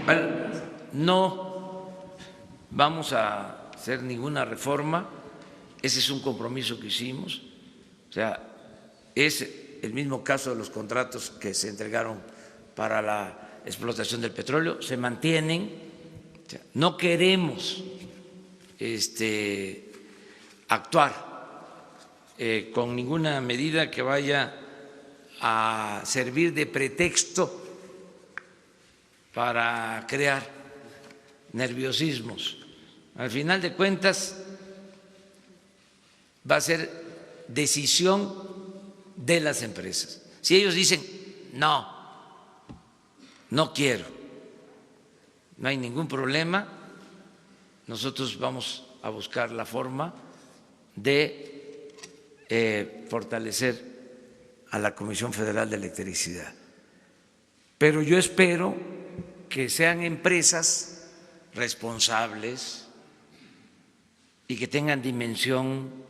Bueno, no vamos a hacer ninguna reforma. Ese es un compromiso que hicimos, o sea, es el mismo caso de los contratos que se entregaron para la explotación del petróleo, se mantienen. O sea, no queremos actuar con ninguna medida que vaya a servir de pretexto para crear nerviosismos. Al final de cuentas, va a ser decisión de las empresas. Si ellos dicen, no quiero, no hay ningún problema, nosotros vamos a buscar la forma de fortalecer a la Comisión Federal de Electricidad. Pero yo espero que sean empresas responsables y que tengan dimensión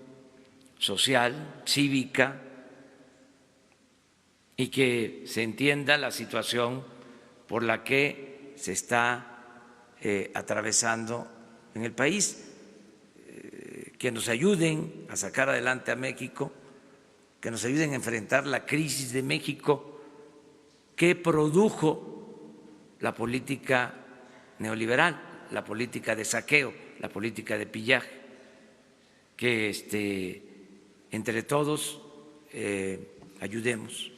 social, cívica, y que se entienda la situación por la que se está atravesando en el país, que nos ayuden a sacar adelante a México, que nos ayuden a enfrentar la crisis de México que produjo la política neoliberal, la política de saqueo, la política de pillaje, que entre todos ayudemos.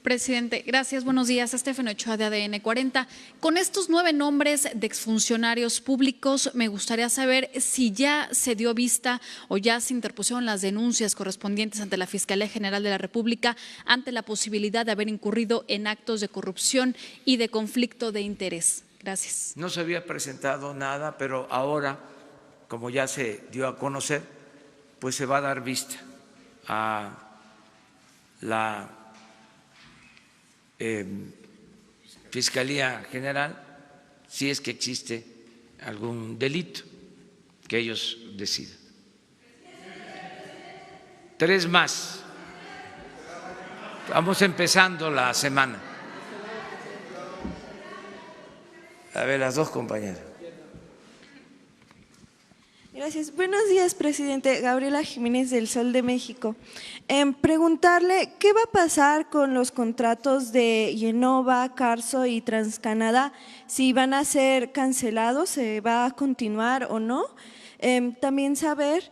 Presidente, gracias. Buenos días. Estefano Ochoa de ADN 40. Con estos 9 nombres de exfuncionarios públicos, me gustaría saber si ya se dio vista o ya se interpusieron las denuncias correspondientes ante la Fiscalía General de la República ante la posibilidad de haber incurrido en actos de corrupción y de conflicto de interés. Gracias. No se había presentado nada, pero ahora, como ya se dio a conocer, pues se va a dar vista a la Fiscalía General si es que existe algún delito que ellos decidan. 3 más. Vamos empezando la semana. A ver, las 2 compañeras. Gracias. Buenos días, presidente. Gabriela Jiménez del Sol de México. Preguntarle, ¿qué va a pasar con los contratos de Yenova, Carso y TransCanadá? Si van a ser cancelados, ¿se va a continuar o no? También saber,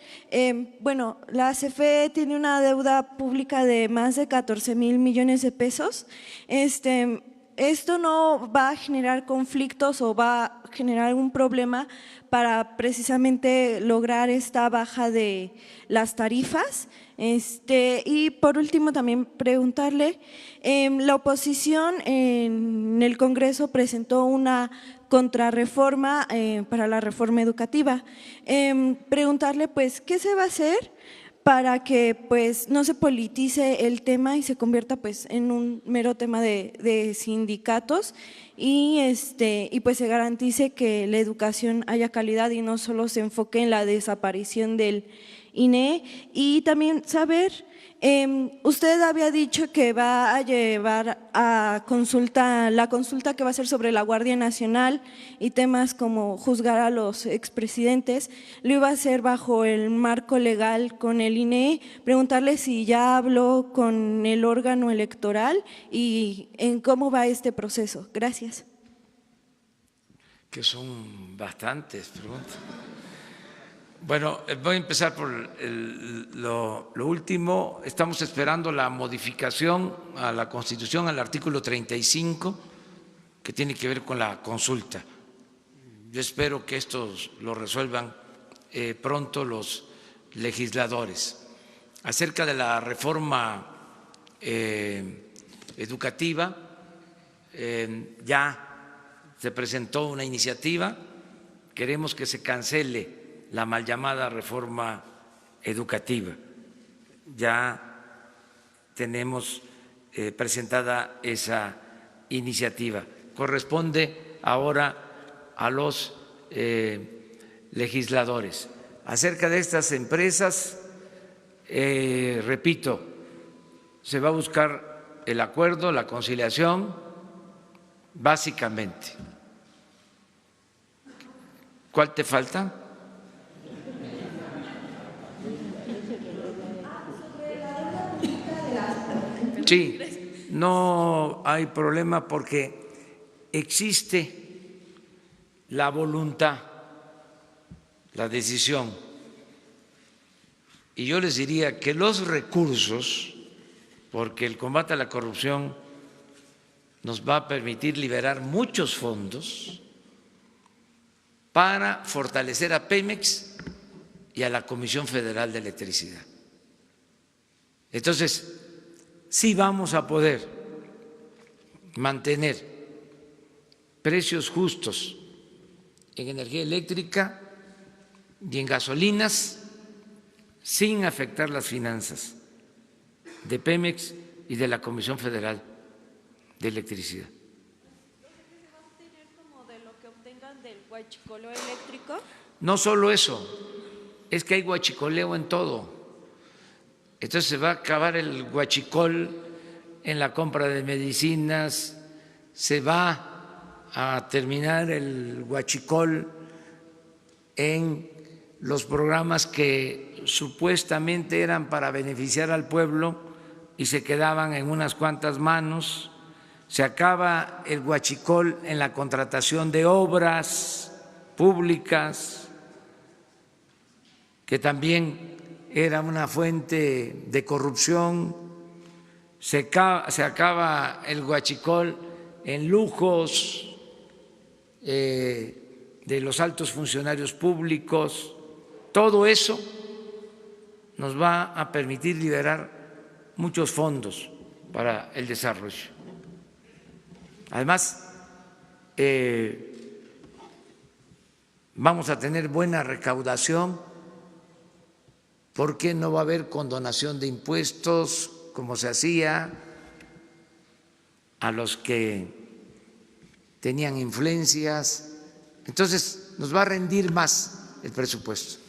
bueno, la CFE tiene una deuda pública de más de 14,000 millones de pesos. ¿Esto no va a generar conflictos o va a generar algún problema para precisamente lograr esta baja de las tarifas? Y por último también preguntarle, la oposición en el Congreso presentó una contrarreforma para la reforma educativa. Preguntarle pues, ¿qué se va a hacer para que pues no se politice el tema y se convierta pues en un mero tema de sindicatos y pues se garantice que la educación haya calidad y no solo se enfoque en la desaparición del INE? Y también saber, usted había dicho que va a llevar a consulta, la consulta que va a ser sobre la Guardia Nacional y temas como juzgar a los expresidentes, lo iba a hacer bajo el marco legal con el INE. Preguntarle si ya habló con el órgano electoral y en cómo va este proceso. Gracias. Que son bastantes preguntas. Bueno, voy a empezar por lo último. Estamos esperando la modificación a la Constitución, al artículo 35, que tiene que ver con la consulta. Yo espero que esto lo resuelvan pronto los legisladores. Acerca de la reforma educativa, ya se presentó una iniciativa, queremos que se cancele la mal llamada reforma educativa. Ya tenemos presentada esa iniciativa. Corresponde ahora a los legisladores. Acerca de estas empresas, repito, se va a buscar el acuerdo, la conciliación, básicamente. ¿Cuál te falta? Sí, no hay problema porque existe la voluntad, la decisión. Y yo les diría que los recursos, porque el combate a la corrupción nos va a permitir liberar muchos fondos para fortalecer a Pemex y a la Comisión Federal de Electricidad. Entonces, sí vamos a poder mantener precios justos en energía eléctrica y en gasolinas sin afectar las finanzas de Pemex y de la Comisión Federal de Electricidad. ¿Se va a obtener como de lo que obtengan del huachicoleo eléctrico? No solo eso, es que hay huachicoleo en todo. Entonces se va a acabar el huachicol en la compra de medicinas, se va a terminar el huachicol en los programas que supuestamente eran para beneficiar al pueblo y se quedaban en unas cuantas manos, se acaba el huachicol en la contratación de obras públicas, que también era una fuente de corrupción, se acaba el huachicol en lujos de los altos funcionarios públicos. Todo eso nos va a permitir liberar muchos fondos para el desarrollo. Además, vamos a tener buena recaudación porque no va a haber condonación de impuestos como se hacía a los que tenían influencias. Entonces, nos va a rendir más el presupuesto.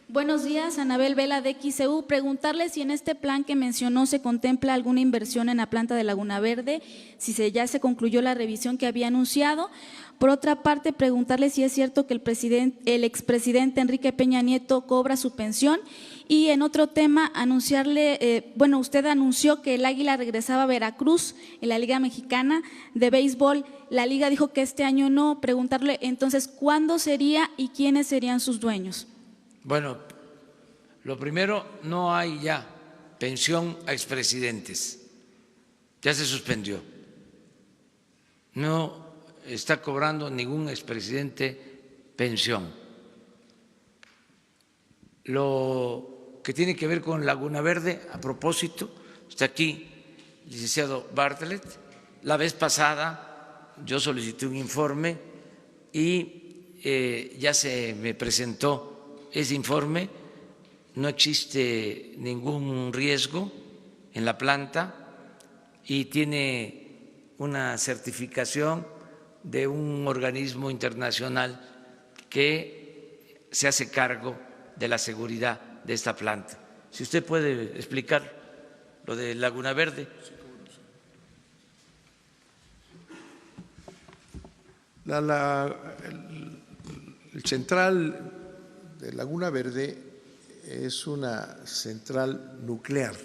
Buenos días, Anabel Vela de XCU. Preguntarle si en este plan que mencionó se contempla alguna inversión en la planta de Laguna Verde, si ya se concluyó la revisión que había anunciado. Por otra parte, preguntarle si es cierto que el expresidente Enrique Peña Nieto cobra su pensión. Y en otro tema, anunciarle, usted anunció que el Águila regresaba a Veracruz en la Liga Mexicana de Béisbol. La Liga dijo que este año no. Preguntarle entonces, ¿cuándo sería y quiénes serían sus dueños? Bueno, lo primero, no hay ya pensión a expresidentes, ya se suspendió. No está cobrando ningún expresidente pensión. Lo que tiene que ver con Laguna Verde, a propósito, está aquí el licenciado Bartlett. La vez pasada yo solicité un informe y ya se me presentó ese informe. No existe ningún riesgo en la planta y tiene una certificación de un organismo internacional que se hace cargo de la seguridad de esta planta. Si usted puede explicar lo de Laguna Verde. El central de Laguna Verde es una central nuclear.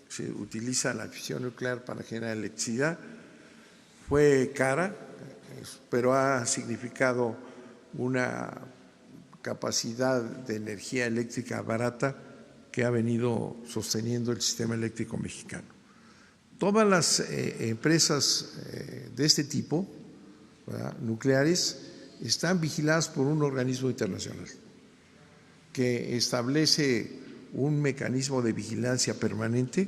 Se utiliza la fisión nuclear para generar electricidad. Fue cara, pero ha significado una capacidad de energía eléctrica barata que ha venido sosteniendo el sistema eléctrico mexicano. Todas las empresas de este tipo, ¿verdad?, nucleares, están vigiladas por un organismo internacional que establece un mecanismo de vigilancia permanente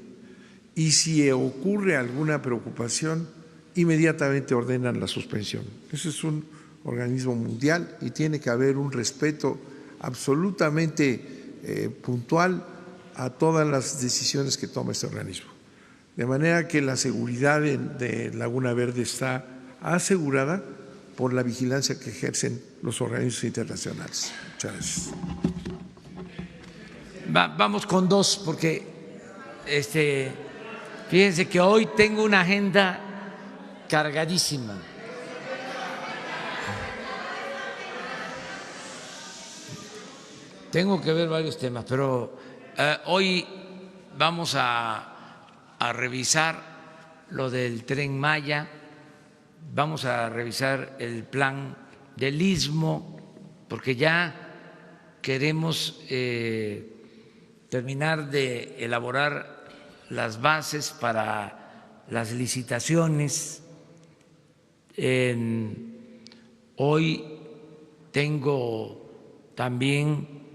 y si ocurre alguna preocupación, inmediatamente ordenan la suspensión. Ese es un organismo mundial y tiene que haber un respeto absolutamente puntual a todas las decisiones que toma este organismo. De manera que la seguridad de Laguna Verde está asegurada por la vigilancia que ejercen los organismos internacionales. Muchas gracias. Vamos con dos, porque fíjense que hoy tengo una agenda cargadísima. Tengo que ver varios temas, pero hoy vamos a revisar lo del Tren Maya, vamos a revisar el plan del Istmo, porque ya queremos terminar de elaborar las bases para las licitaciones. Hoy tengo también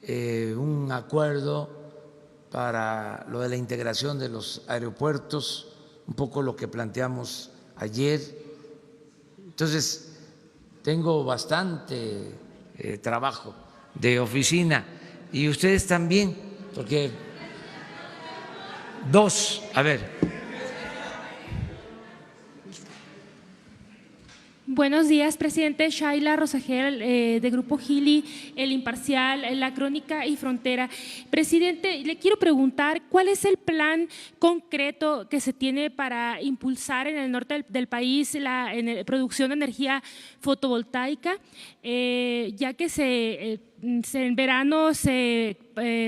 un acuerdo para lo de la integración de los aeropuertos, un poco lo que planteamos ayer. Entonces, tengo bastante trabajo de oficina y ustedes también, porque Buenos días, presidente. Shaila Rosagel, de Grupo Gili, El Imparcial, La Crónica y Frontera. Presidente, le quiero preguntar cuál es el plan concreto que se tiene para impulsar en el norte del país la producción de energía fotovoltaica, ya que en verano se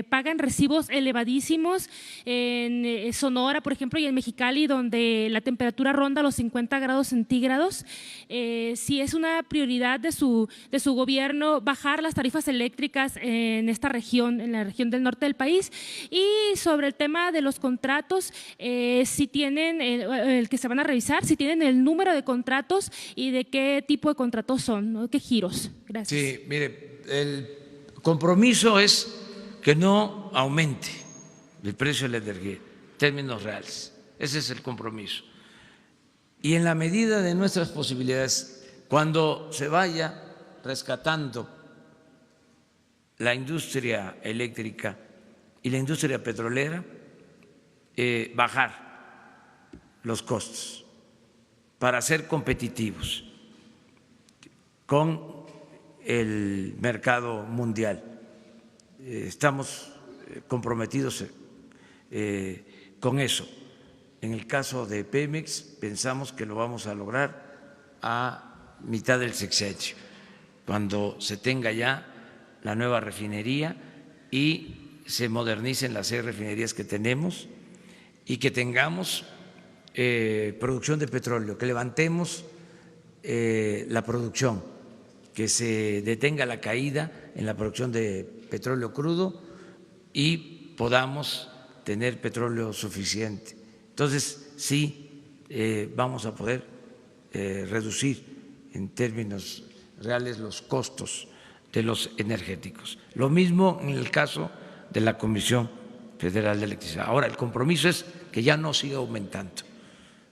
pagan recibos elevadísimos en Sonora, por ejemplo, y en Mexicali, donde la temperatura ronda los 50 grados centígrados. Si es una prioridad de su gobierno bajar las tarifas eléctricas en esta región, en la región del norte del país. Y sobre el tema de los contratos, si tienen el que se van a revisar, si tienen el número de contratos y de qué tipo de contratos son, ¿no? ¿Qué giros? Gracias. Sí, mire, el compromiso es que no aumente el precio de la energía en términos reales. Ese es el compromiso. Y en la medida de nuestras posibilidades, cuando se vaya rescatando la industria eléctrica y la industria petrolera, bajar los costos para ser competitivos con el mercado mundial. Estamos comprometidos con eso. En el caso de Pemex, pensamos que lo vamos a lograr a mitad del sexenio, cuando se tenga ya la nueva refinería y se modernicen las 6 refinerías que tenemos y que tengamos producción de petróleo, que levantemos la producción, que se detenga la caída en la producción de petróleo crudo y podamos tener petróleo suficiente. Entonces, sí, vamos a poder reducir en términos reales los costos de los energéticos. Lo mismo en el caso de la Comisión Federal de Electricidad. Ahora, el compromiso es que ya no siga aumentando,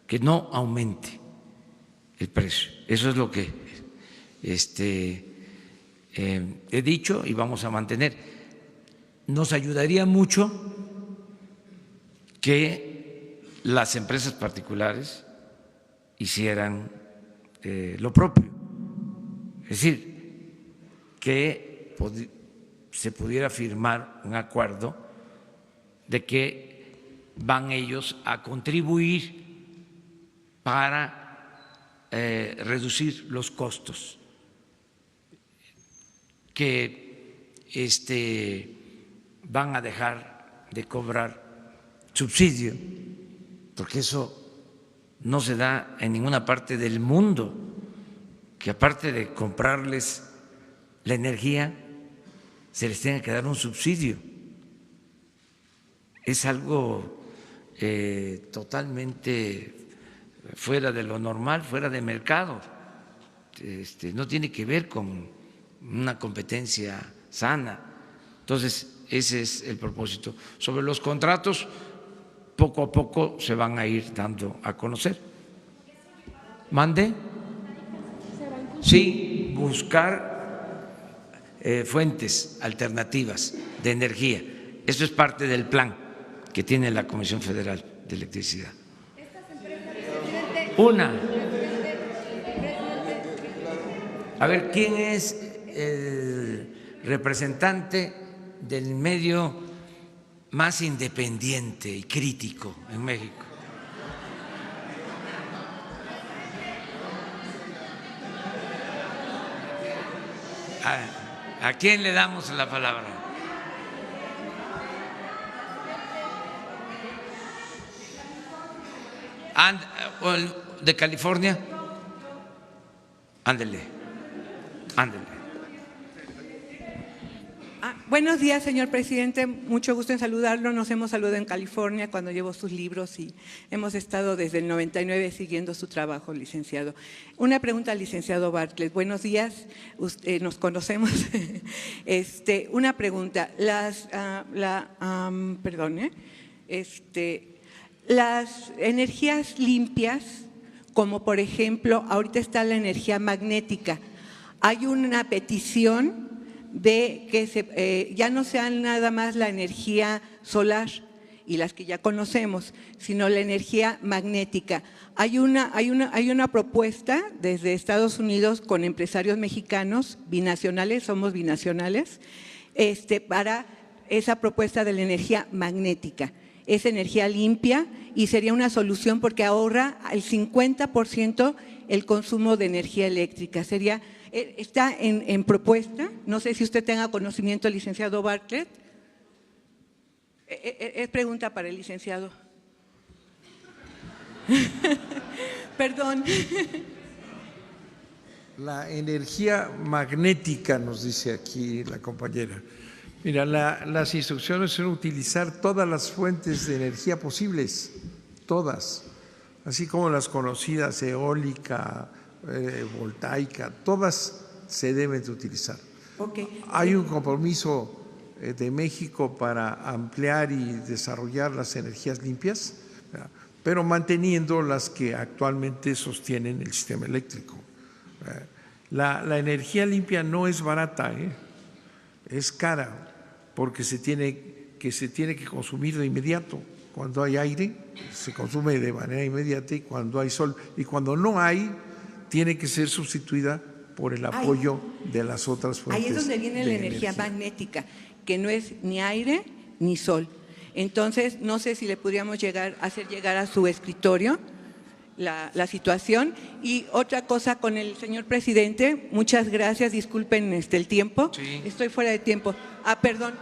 que no aumente el precio. Eso es lo que he dicho y vamos a mantener. Nos ayudaría mucho que las empresas particulares hicieran lo propio, es decir, que se pudiera firmar un acuerdo de que van ellos a contribuir para reducir los costos, que van a dejar de cobrar subsidio, porque eso no se da en ninguna parte del mundo, que aparte de comprarles la energía, se les tenga que dar un subsidio. Es algo totalmente fuera de lo normal, fuera de mercado. No tiene que ver con una competencia sana. Entonces, ese es el propósito. Sobre los contratos, poco a poco se van a ir dando a conocer. ¿Mande? Sí, buscar fuentes alternativas de energía. Eso es parte del plan que tiene la Comisión Federal de Electricidad. Una. A ver, ¿quién es el representante del medio más independiente y crítico en México? ¿A quién le damos la palabra? ¿De California? Ándele, ándele. Buenos días, señor presidente. Mucho gusto en saludarlo. Nos hemos saludado en California cuando llevo sus libros y hemos estado desde el 99 siguiendo su trabajo, licenciado. Una pregunta al licenciado Bartlett. Buenos días, nos conocemos. Una pregunta. Las energías limpias, como por ejemplo, ahorita está la energía magnética. Hay una petición de que ya no sea nada más la energía solar y las que ya conocemos, sino la energía magnética. Hay una propuesta desde Estados Unidos con empresarios mexicanos, binacionales, somos binacionales, para esa propuesta de la energía magnética. Es energía limpia y sería una solución porque ahorra el 50% el consumo de energía eléctrica. Está en propuesta, no sé si usted tenga conocimiento, licenciado Bartlett. Es pregunta para el licenciado. Perdón. La energía magnética, nos dice aquí la compañera. Mira, las instrucciones son utilizar todas las fuentes de energía posibles, todas, así como las conocidas, eólica, voltaica, todas se deben de utilizar. Okay. Hay un compromiso de México para ampliar y desarrollar las energías limpias, pero manteniendo las que actualmente sostienen el sistema eléctrico. La energía limpia no es barata, es cara, porque se tiene que consumir de inmediato. Cuando hay aire, se consume de manera inmediata, y cuando hay sol. Y cuando no hay, tiene que ser sustituida por el apoyo de las otras fuentes. Ahí es donde viene la energía magnética, que no es ni aire ni sol. Entonces, no sé si le podríamos hacer llegar a su escritorio la situación. Y otra cosa con el señor presidente, muchas gracias, disculpen el tiempo, sí. Estoy fuera de tiempo. Perdón.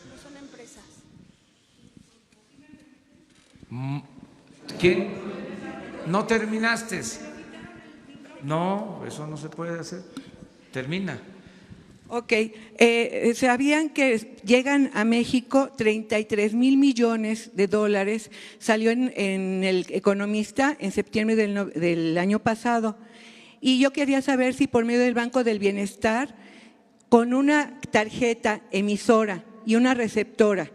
No son empresas. ¿Qué? ¿No terminaste? No, eso no se puede hacer. Termina. Ok, ¿sabían que llegan a México 33,000 millones de dólares? Salió en El Economista en septiembre del año pasado. Y yo quería saber si por medio del Banco del Bienestar, con una tarjeta emisora y una receptora,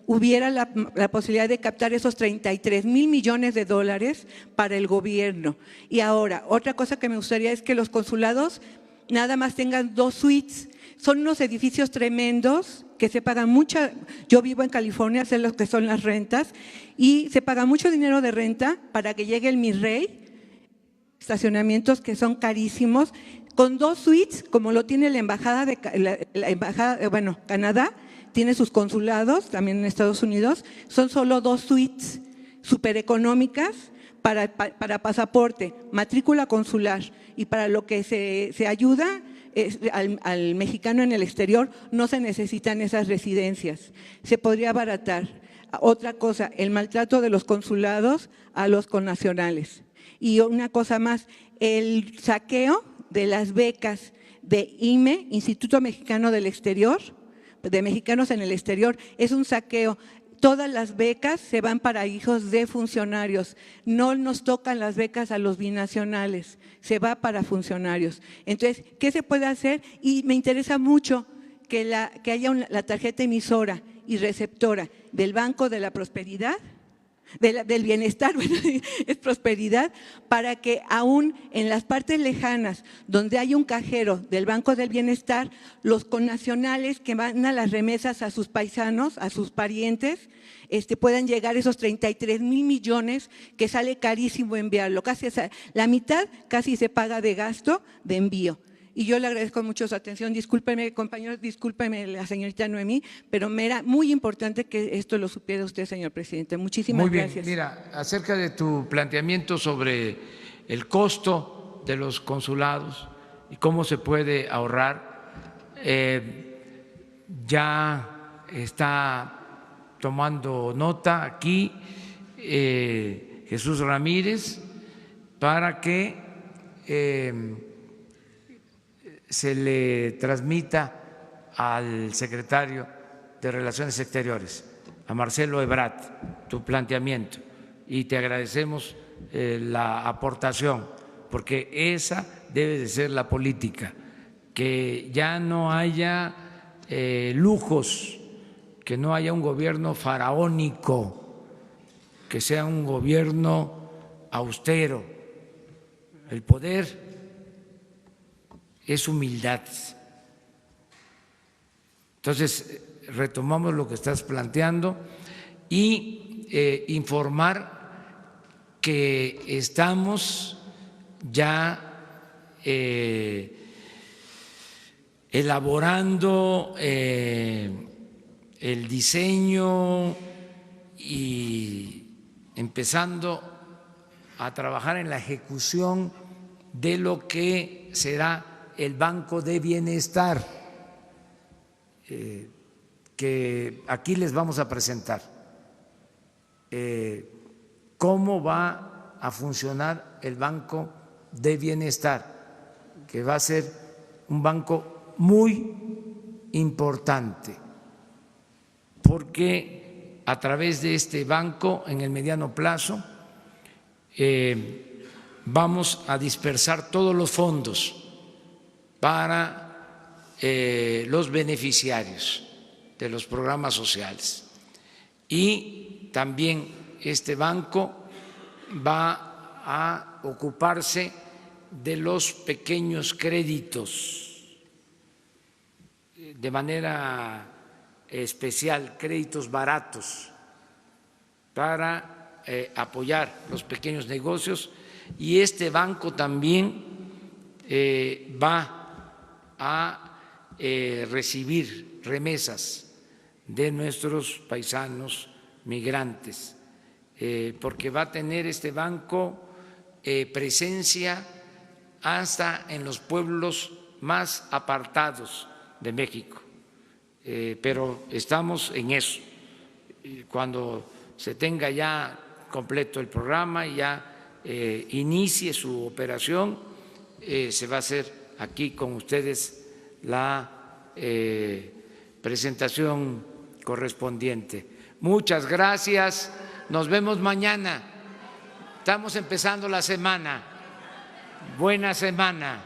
hubiera la posibilidad de captar esos 33,000 millones de dólares para el gobierno. Y ahora, otra cosa que me gustaría es que los consulados nada más tengan 2 suites. Son unos edificios tremendos que se pagan mucho. Yo vivo en California, sé lo que son las rentas, y se paga mucho dinero de renta para que llegue el Mi Rey, estacionamientos que son carísimos, con 2 suites, como lo tiene la embajada Canadá, tiene sus consulados también en Estados Unidos, son solo 2 suites súper económicas para pasaporte, matrícula consular, y para lo que se ayuda al mexicano en el exterior no se necesitan esas residencias, se podría abaratar. Otra cosa, el maltrato de los consulados a los connacionales. Y una cosa más, el saqueo de las becas de IME, Instituto Mexicano del Exterior, de mexicanos en el exterior, es un saqueo. Todas las becas se van para hijos de funcionarios, no nos tocan las becas a los binacionales, se va para funcionarios. Entonces, ¿qué se puede hacer? Y me interesa mucho que haya la tarjeta emisora y receptora del Banco de la Prosperidad, del Bienestar, bueno, es prosperidad, para que aún en las partes lejanas donde hay un cajero del Banco del Bienestar, los connacionales que van a las remesas a sus paisanos, a sus parientes, puedan llegar esos 33,000 millones que sale carísimo enviarlo. Casi la mitad casi se paga de gasto de envío. Y yo le agradezco mucho su atención. Discúlpeme, compañeros, discúlpeme la señorita Noemí, pero me era muy importante que esto lo supiera usted, señor presidente. Muchísimas gracias. Muy bien, mira, acerca de tu planteamiento sobre el costo de los consulados y cómo se puede ahorrar, ya está tomando nota aquí Jesús Ramírez para que se le transmita al secretario de Relaciones Exteriores, a Marcelo Ebrard, tu planteamiento, y te agradecemos la aportación, porque esa debe de ser la política, que ya no haya lujos, que no haya un gobierno faraónico, que sea un gobierno austero. El poder es humildad. Entonces, retomamos lo que estás planteando y informar que estamos ya elaborando el diseño y empezando a trabajar en la ejecución de lo que será el Banco de Bienestar, que aquí les vamos a presentar cómo va a funcionar el Banco de Bienestar, que va a ser un banco muy importante, porque a través de este banco, en el mediano plazo, vamos a dispersar todos los fondos para los beneficiarios de los programas sociales. Y también este banco va a ocuparse de los pequeños créditos, de manera especial, créditos baratos, para apoyar los pequeños negocios, y este banco también va a recibir remesas de nuestros paisanos migrantes, porque va a tener este banco presencia hasta en los pueblos más apartados de México, pero estamos en eso. Cuando se tenga ya completo el programa y ya inicie su operación, se va a hacer aquí con ustedes la presentación correspondiente. Muchas gracias, nos vemos mañana. Estamos empezando la semana. Buena semana.